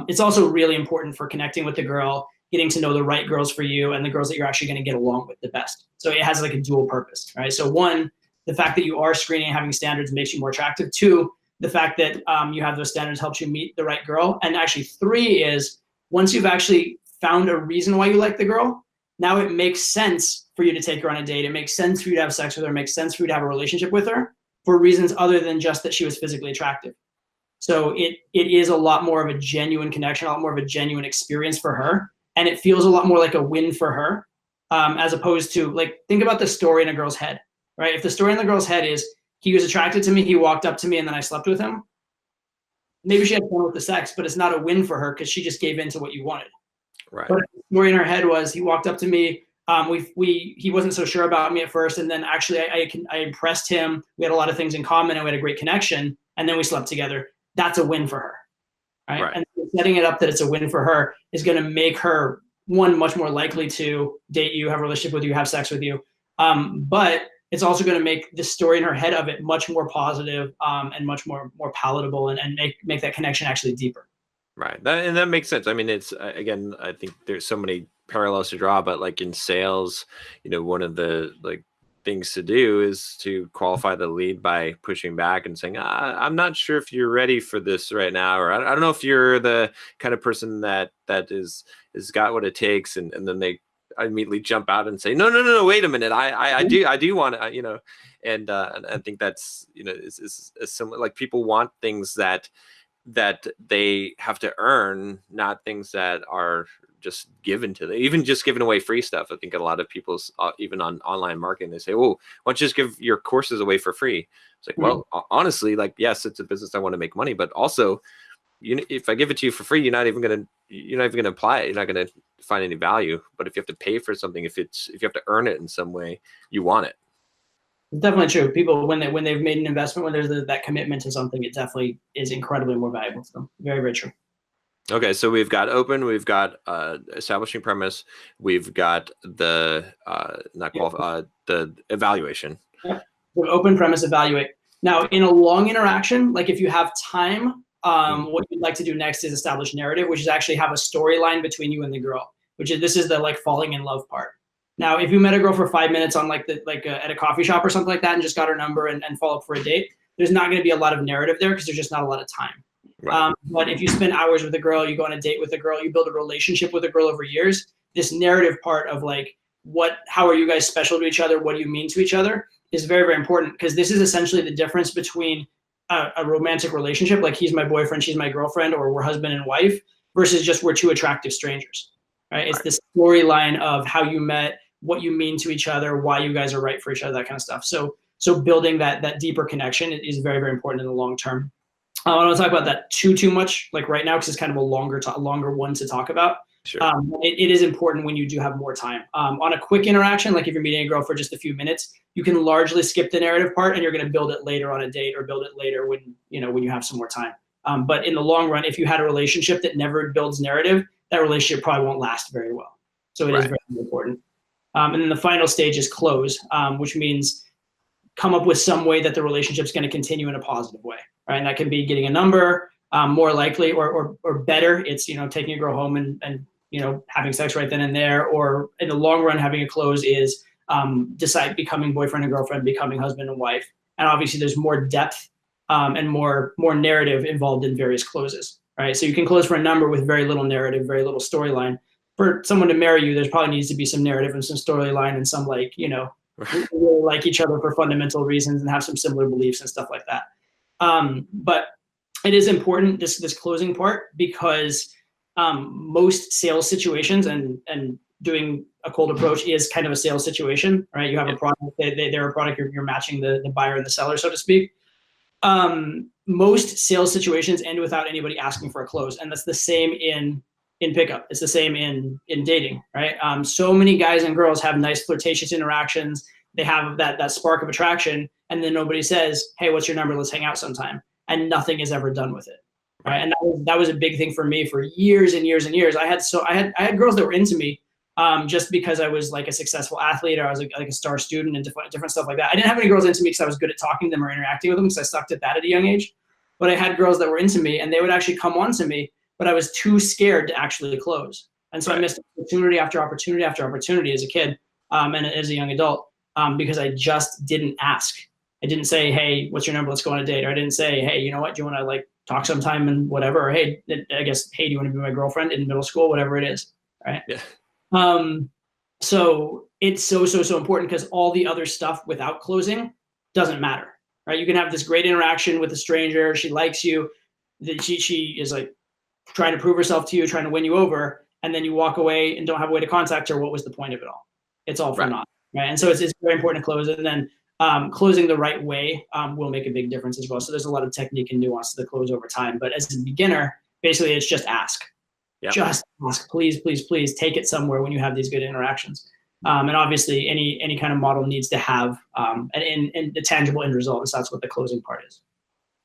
It's also really important for connecting with the girl, getting to know the right girls for you and the girls that you're actually going to get along with the best. So it has like a dual purpose, right? So one, the fact that you are screening and having standards makes you more attractive. Two, the fact that you have those standards helps you meet the right girl. And actually three is, once you've actually found a reason why you like the girl, now it makes sense for you to take her on a date. It makes sense for you to have sex with her. It makes sense for you to have a relationship with her for reasons other than just that she was physically attractive. So it is a lot more of a genuine connection, a lot more of a genuine experience for her. And it feels a lot more like a win for her, as opposed to, like, think about the story in a girl's head, right? If the story in the girl's head is, he was attracted to me, he walked up to me, and then I slept with him, maybe she had fun with the sex, but it's not a win for her because she just gave in to what you wanted. Right. But the story in her head was, he walked up to me, he wasn't so sure about me at first, and then actually I impressed him. We had a lot of things in common, and we had a great connection, and then we slept together. That's a win for her, right? And setting it up that it's a win for her is going to make her, one, much more likely to date you, have a relationship with you, have sex with you. But it's also going to make the story in her head of it much more positive, and much more palatable, and make that connection actually deeper. Right. That makes sense. I mean, it's, again, I think there's so many parallels to draw, but like in sales, one of the things to do is to qualify the lead by pushing back and saying, I'm not sure if you're ready for this right now, or I don't know if you're the kind of person that is got what it takes, and then they immediately jump out and say, no, wait a minute, I do want to, and I think that's, is similar. Like, people want things that they have to earn, not things that are just given to them. Even just giving away free stuff. I think a lot of people's, even on online marketing, they say, "Oh, why don't you just give your courses away for free?" It's like, well, honestly, like, yes, it's a business, I want to make money, but also, if I give it to you for free, you're not even gonna apply it. You're not gonna find any value. But if you have to pay for something, if you have to earn it in some way, you want it. Definitely true. People, when they've made an investment, when there's that commitment to something, it definitely is incredibly more valuable to them. Very, very true. Okay, so we've got open, we've got establishing premise, we've got the the evaluation. Yeah. So open, premise, evaluate. Now, in a long interaction, like if you have time, what you'd like to do next is establish narrative, which is actually have a storyline between you and the girl. This is the like falling in love part. Now, if you met a girl for 5 minutes on at a coffee shop or something like that, and just got her number and follow up for a date, there's not going to be a lot of narrative there because there's just not a lot of time. Right. But if you spend hours with a girl, you go on a date with a girl, you build a relationship with a girl over years, this narrative part of like, how are you guys special to each other? What do you mean to each other is very, very important, because this is essentially the difference between a romantic relationship, like he's my boyfriend, she's my girlfriend, or we're husband and wife, versus just we're two attractive strangers, right? It's the storyline of how you met, what you mean to each other, why you guys are right for each other, that kind of stuff. So building that deeper connection is very, very important in the long term. I don't want to talk about that too much like right now, because it's kind of a longer one to talk about. Sure. It is important when you do have more time. On a quick interaction, like if you're meeting a girl for just a few minutes, you can largely skip the narrative part, and you're going to build it later on a date, or build it later when you have some more time. But in the long run, if you had a relationship that never builds narrative, that relationship probably won't last very well. So it is very important. And then the final stage is close, which means come up with some way that the relationship's going to continue in a positive way, right? And that can be getting a number, more likely, or better, it's taking a girl home and having sex right then and there, or in the long run, having a close is decide becoming boyfriend and girlfriend, becoming husband and wife. And obviously there's more depth and more narrative involved in various closes, right? So you can close for a number with very little narrative, very little storyline. For someone to marry you, there's probably needs to be some narrative and some storyline and some we really like each other for fundamental reasons and have some similar beliefs and stuff like that. But it is important, this closing part, because most sales situations and doing a cold approach is kind of a sales situation, right? You have a product, they're a product, you're matching the buyer and the seller, so to speak. Most sales situations end without anybody asking for a close, and that's the same in pickup. It's the same in dating, right? So many guys and girls have nice flirtatious interactions. They have that spark of attraction, and then nobody says, "Hey, what's your number? Let's hang out sometime." And nothing is ever done with it, right? And that was a big thing for me for years and years and years. I had girls that were into me just because I was like a successful athlete, or I was like a star student and different stuff like that. I didn't have any girls into me because I was good at talking to them or interacting with them, because I sucked at that at a young age. But I had girls that were into me, and they would actually come on to me, but I was too scared to actually close. And so I missed opportunity after opportunity after opportunity as a kid and as a young adult because I just didn't ask. I didn't say, "Hey, what's your number? Let's go on a date." Or I didn't say, "Hey, you know what? Do you want to like talk sometime and whatever?" Or, "Hey, I guess, hey, do you want to be my girlfriend?" in middle school, whatever it is, right? Yeah. So it's so important, because all the other stuff without closing doesn't matter, right? You can have this great interaction with a stranger. She likes you. She is like trying to prove herself to you, trying to win you over, and then you walk away and don't have a way to contact her. What was the point of it all? It's all for naught, right? And so it's very important to close it, and then closing the right way will make a big difference as well. So there's a lot of technique and nuance to the close over time. But as a beginner, basically it's just ask. Yep. Just ask, please, please, please take it somewhere when you have these good interactions. And obviously any kind of model needs to have the tangible end result. And so that's what the closing part is.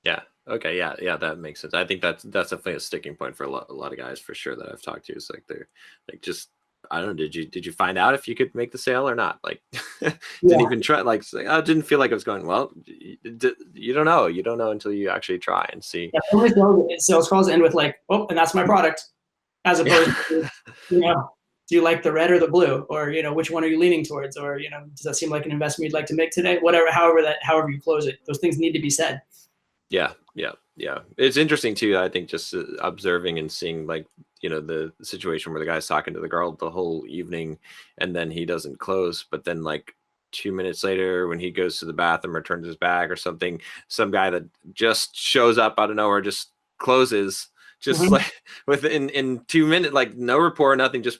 Yeah. Okay. Yeah. That makes sense. I think that's definitely a sticking point for a lot of guys, for sure, that I've talked to. Is like they're like, just, I don't know. Did you find out if you could make the sale or not? Like, didn't even try. Like, I didn't feel like it was going well. You don't know. You don't know until you actually try and see. Yeah, sales calls end with like, "Oh, and that's my product," as opposed to, do you like the red or the blue, or which one are you leaning towards, or does that seem like an investment you'd like to make today? Whatever, however you close it, those things need to be said. Yeah. It's interesting too. I think just observing and seeing like, the situation where the guy's talking to the girl the whole evening and then he doesn't close, but then like 2 minutes later when he goes to the bathroom or turns his back or something, some guy that just shows up out of nowhere just closes, just like in 2 minutes, like no rapport, nothing, just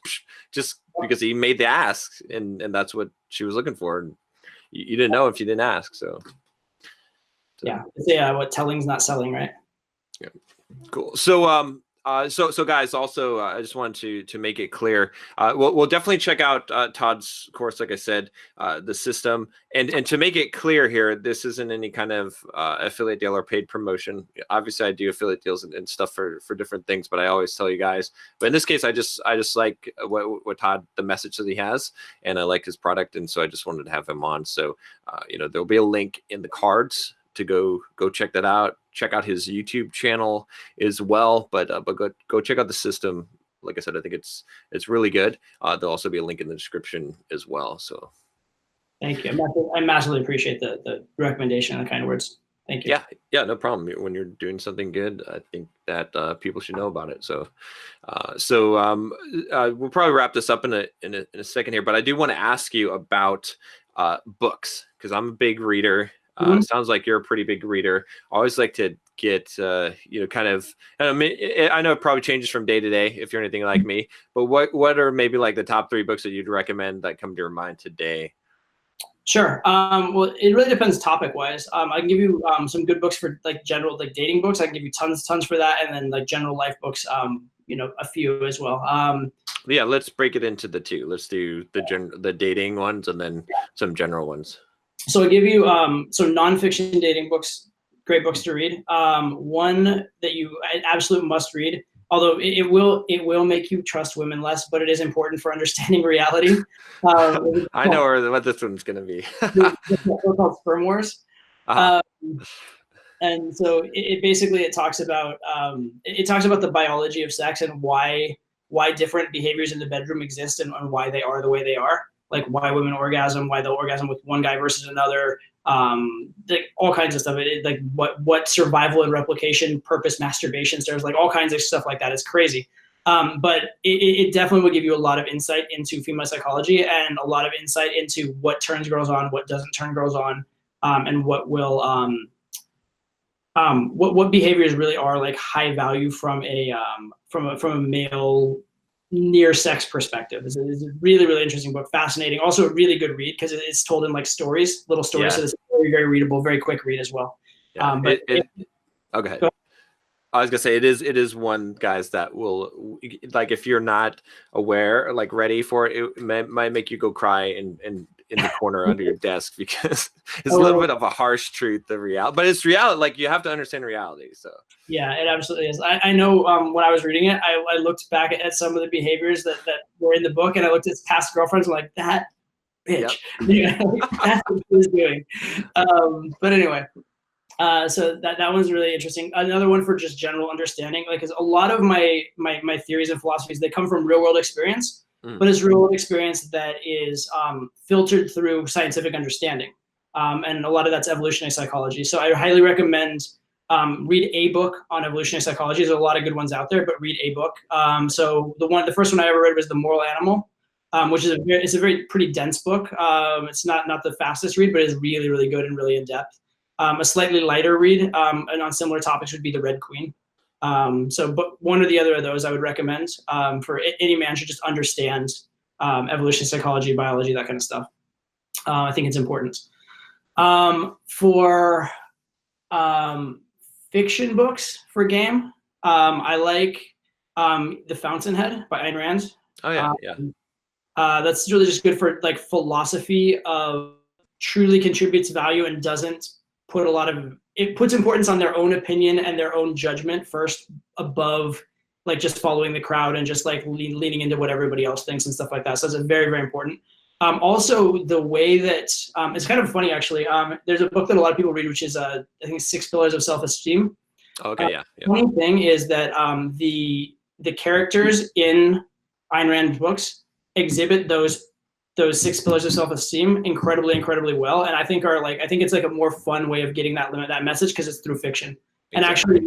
because he made the ask, and that's what she was looking for. And you didn't know if you didn't ask. So yeah, what telling's not selling, right? Yeah, cool. So so guys, also I just wanted to make it clear, we'll definitely check out Todd's course, like I said, the system, and to make it clear here, this isn't any kind of affiliate deal or paid promotion. Obviously I do affiliate deals and stuff for different things, but I always tell you guys, but in this case I just like what Todd, the message that he has, and I like his product, and so I just wanted to have him on. So there'll be a link in the cards to go check that out. Check out his YouTube channel as well, but go check out the system. Like I said, I think it's really good. There'll also be a link in the description as well. So thank you. I massively appreciate the recommendation and the kind words. Thank you. Yeah, no problem. When you're doing something good, I think that people should know about it. So we'll probably wrap this up in a second here, but I do want to ask you about books, because I'm a big reader. Sounds like you're a pretty big reader. I always like to get, kind of, I know it probably changes from day to day if you're anything like me, but what are maybe like the top 3 books that you'd recommend that come to your mind today? Sure. Well, it really depends topic wise. I can give you some good books for like general, like dating books. I can give you tons for that. And then like general life books, a few as well. Yeah, let's break it into the 2. Let's do the dating ones and then some general ones. So I give you so nonfiction dating books, great books to read. One that you absolute must read, although it will make you trust women less, but it is important for understanding reality. I know what this one's going to be. It's called Sperm Wars. And so it basically talks about the biology of sex and why why different behaviors in the bedroom exist and why they are the way they are, like why women orgasm, why they'll orgasm with one guy versus another, like all kinds of stuff. Like what survival and replication purpose masturbation starts, like all kinds of stuff like that. It's crazy. But it definitely will give you a lot of insight into female psychology and a lot of insight into what turns girls on, what doesn't turn girls on, and what will what behaviors really are like high value from a male near sex perspective. It's a really, really interesting book, fascinating. Also a really good read because it's told in like stories, little stories. So it's very, very readable, very quick read as well. Yeah. Okay. I was gonna say it is one, guys, that will, like, if you're not aware, like ready for it, it might make you go cry in the corner under your desk, because it's a little bit of a harsh truth, the reality, but it's reality. Like, you have to understand reality. So yeah, it absolutely is. I know when I was reading it, I looked back at some of the behaviors that were in the book, and I looked at past girlfriends, and like, that bitch, yep. That's what she was doing. But anyway. So that one's really interesting. Another one for just general understanding, like, because a lot of my theories and philosophies, they come from real world experience, but it's real world experience that is filtered through scientific understanding, and a lot of that's evolutionary psychology. So I highly recommend read a book on evolutionary psychology. There's a lot of good ones out there, but read a book. So the first one I ever read was The Moral Animal, which is it's a very pretty dense book. It's not the fastest read, but it's really, really good and really in depth. A slightly lighter read and on similar topics would be The Red Queen. But one or the other of those I would recommend for any man should just understand evolution, psychology, biology, that kind of stuff. I think it's important. For fiction books for game, I like The Fountainhead by Ayn Rand. Oh yeah, that's really just good for like philosophy of truly contributes value and doesn't put it puts importance on their own opinion and their own judgment first above like just following the crowd and just like leaning into what everybody else thinks and stuff like that. So it's very, very important. Also the way that it's kind of funny actually. There's a book that a lot of people read, which is I think 6 Pillars of Self-Esteem. Okay, yeah. Funny thing is that the characters in Ayn Rand books exhibit those 6 pillars of self-esteem incredibly well, and I think it's like a more fun way of getting that message because it's through fiction. Exactly. And actually,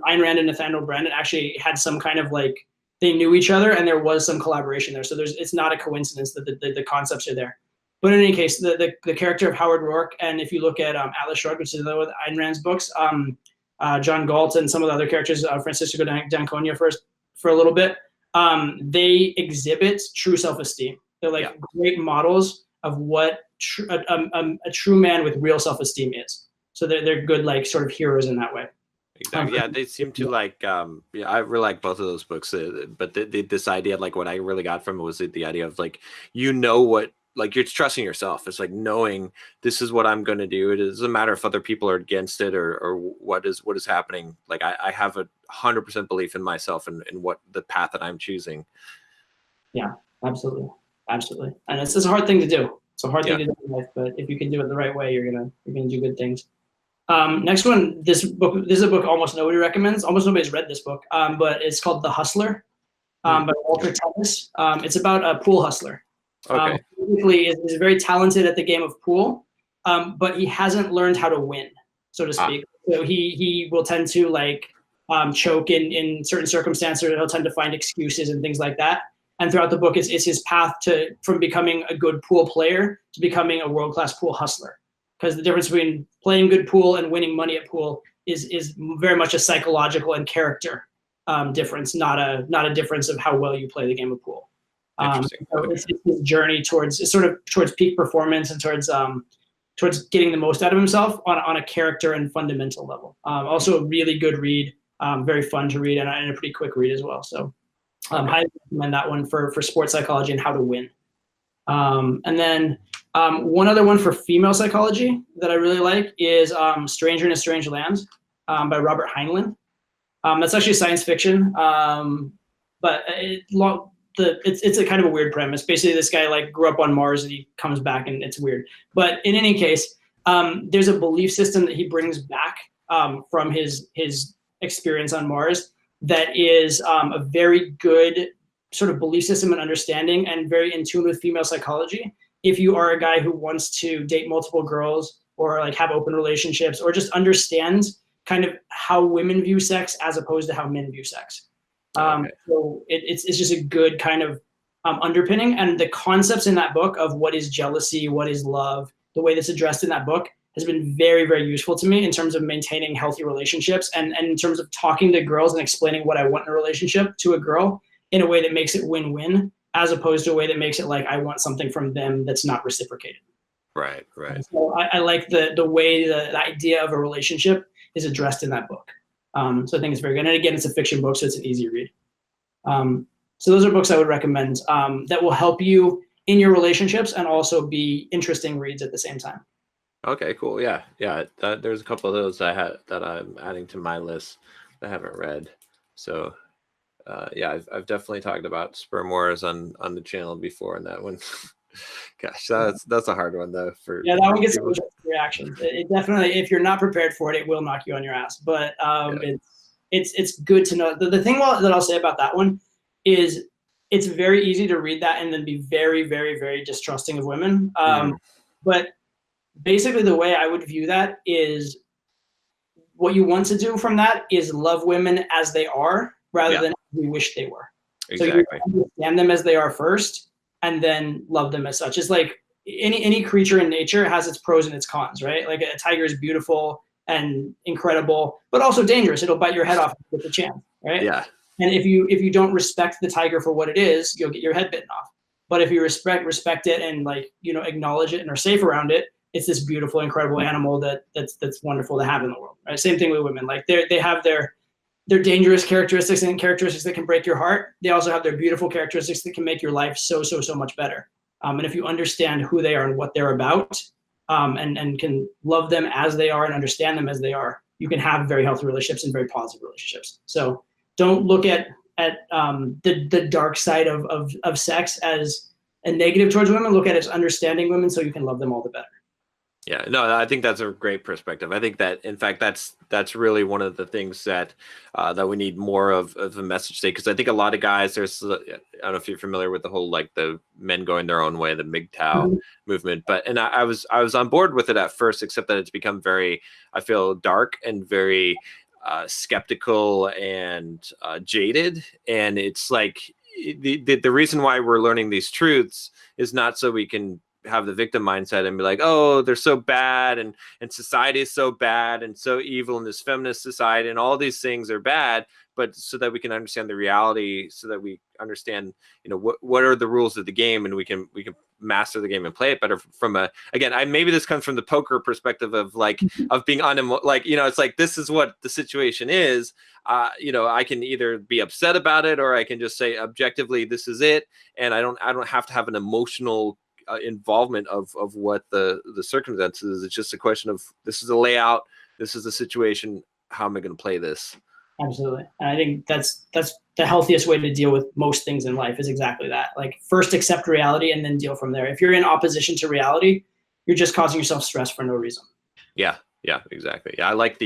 Ayn Rand and Nathaniel Branden actually had some kind of like they knew each other, and there was some collaboration there. So it's not a coincidence that the concepts are there. But in any case, the character of Howard Rourke, and if you look at Atlas Shrugged, which is another one of Ayn Rand's books, John Galt and some of the other characters, Francisco d'Anconia for a little bit, they exhibit true self-esteem. They're like great models of what a true man with real self-esteem is. So they're good, like sort of heroes in that way. Exactly. Yeah, they seem to like. I really like both of those books. But this idea, like, what I really got from it was the idea of like, what, like, you're trusting yourself. It's like knowing this is what I'm going to do. It doesn't matter if other people are against it or what is happening. Like, I have 100% belief in myself and what the path that I'm choosing. Yeah, absolutely. Absolutely. And it's a hard thing to do. It's a hard thing to do in life, but if you can do it the right way, you're gonna do good things. Next one, this is a book almost nobody recommends. Almost nobody's read this book, but it's called The Hustler by Walter Tevis. It's about a pool hustler. Okay. Basically is very talented at the game of pool, but he hasn't learned how to win, so to speak. So he will tend to like choke in certain circumstances, or he'll tend to find excuses and things like that. And throughout the book is his path from becoming a good pool player to becoming a world-class pool hustler. Because the difference between playing good pool and winning money at pool is very much a psychological and character difference, not a difference of how well you play the game of pool. So it's his journey towards peak performance and towards getting the most out of himself on a character and fundamental level. Also a really good read, very fun to read, and a pretty quick read as well. So. Highly recommend that one for sports psychology and how to win. And then one other one for female psychology that I really like is Stranger in a Strange Land by Robert Heinlein. That's actually science fiction, but it's a kind of a weird premise. Basically, this guy like grew up on Mars and he comes back and it's weird. But in any case, there's a belief system that he brings back from his experience on Mars that is a very good sort of belief system and understanding and very in tune with female psychology, if you are a guy who wants to date multiple girls or like have open relationships or just understand kind of how women view sex as opposed to how men view sex. So it's just a good kind of underpinning, and the concepts in that book of what is jealousy, what is love, the way that's addressed in that book has been very, very useful to me in terms of maintaining healthy relationships and in terms of talking to girls and explaining what I want in a relationship to a girl in a way that makes it win-win, as opposed to a way that makes it like I want something from them that's not reciprocated. Right. So I like the way the idea of a relationship is addressed in that book. So I think it's very good. And again, it's a fiction book, so it's an easy read. So those are books I would recommend that will help you in your relationships and also be interesting reads at the same time. Okay, cool. Yeah. There's a couple of those that I'm adding to my list that I haven't read. So, I've definitely talked about Sperm Wars on the channel before, and that one, gosh, that's a hard one though. That one gets some reactions. It definitely, if you're not prepared for it, it will knock you on your ass. But it's good to know. The thing that I'll say about that one is it's very easy to read that and then be very, very, very distrusting of women. But basically the way I would view that is what you want to do from that is love women as they are rather than we wish they were. Exactly. So you understand them as they are first and then love them as such. It's like any creature in nature has its pros and its cons, right? Like a tiger is beautiful and incredible, but also dangerous. It'll bite your head off with the chance, right? Yeah. And if you don't respect the tiger for what it is, you'll get your head bitten off. But if you respect it and acknowledge it and are safe around it, it's this beautiful, incredible animal that's wonderful to have in the world. Right? Same thing with women. Like they have their dangerous characteristics and characteristics that can break your heart. They also have their beautiful characteristics that can make your life so much better. And if you understand who they are and what they're about, and can love them as they are and understand them as they are, you can have very healthy relationships and very positive relationships. So don't look at the dark side of sex as a negative towards women. Look at it as understanding women so you can love them all the better. Yeah, no, I think that's a great perspective. I think that, in fact, that's really one of the things that we need more of a message today. Because I think a lot of guys, I don't know if you're familiar with the whole like the men going their own way, the MGTOW movement, and I was on board with it at first, except that it's become very, I feel, dark and very skeptical and jaded. And it's like the reason why we're learning these truths is not so we can have the victim mindset and be like, oh, they're so bad and society is so bad and so evil in this feminist society and all these things are bad, but so that we can understand the reality, so that we understand, what are the rules of the game, and we can master the game and play it better from maybe this comes from the poker perspective of like of being it's like, this is what the situation is. I can either be upset about it or I can just say objectively this is it, and I don't have to have an emotional involvement of what the circumstances is. It's just a question of, this is a layout, this is the situation, how am I going to play this? Absolutely. And I think that's the healthiest way to deal with most things in life, is exactly that. Like, first accept reality and then deal from there. If you're in opposition to reality, you're just causing yourself stress for no reason. Yeah, exactly. Yeah, I like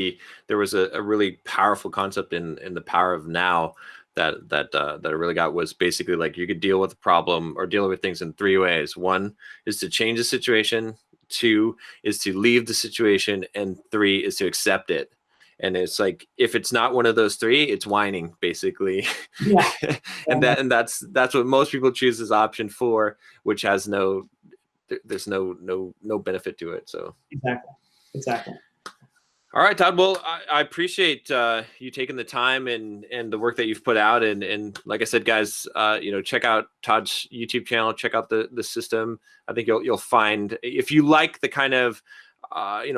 there was a really powerful concept in The Power of Now that I really got, was basically like you could deal with a problem or deal with things in three ways. One is to change the situation, two is to leave the situation, and three is to accept it. And it's like, if it's not one of those three, it's whining, basically. Yeah. that's what most people choose as option 4, which has there's no benefit to it. So Exactly. All right, Todd. Well, I appreciate you taking the time and the work that you've put out. And like I said, guys, check out Todd's YouTube channel. Check out the system. I think you'll find, if you like the kind of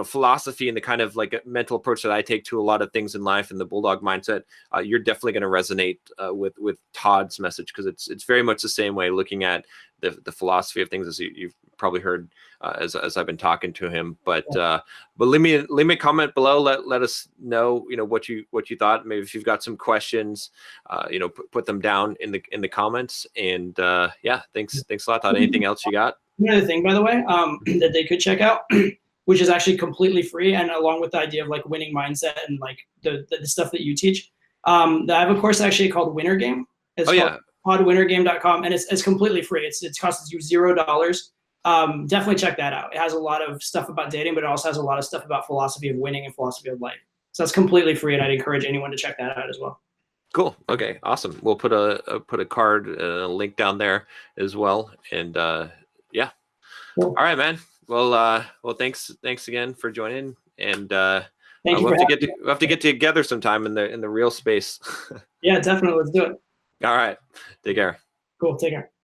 philosophy and the kind of like mental approach that I take to a lot of things in life and the Bulldog mindset, you're definitely going to resonate with Todd's message, because it's very much the same way, looking at the philosophy of things, as you've probably heard as I've been talking to him. But leave me a comment below. Let us know what you thought. Maybe if you've got some questions, put them down in the comments. And thanks a lot, Todd. Anything else you got? Another thing, by the way, that they could check out, which is actually completely free, and along with the idea of like winning mindset and like the stuff that you teach, I have a course actually called Winner Game. podwinnergame.com, and it's completely free. It costs you $0. Definitely check that out. It has a lot of stuff about dating, but it also has a lot of stuff about philosophy of winning and philosophy of life. So that's completely free, and I'd encourage anyone to check that out as well. Cool. Okay. Awesome. We'll put a card, a link down there as well. And yeah. Cool. All right, man. Well, thanks again for joining. And we'll have to get together sometime in the real space. Yeah, definitely. Let's do it. All right. Take care. Cool. Take care.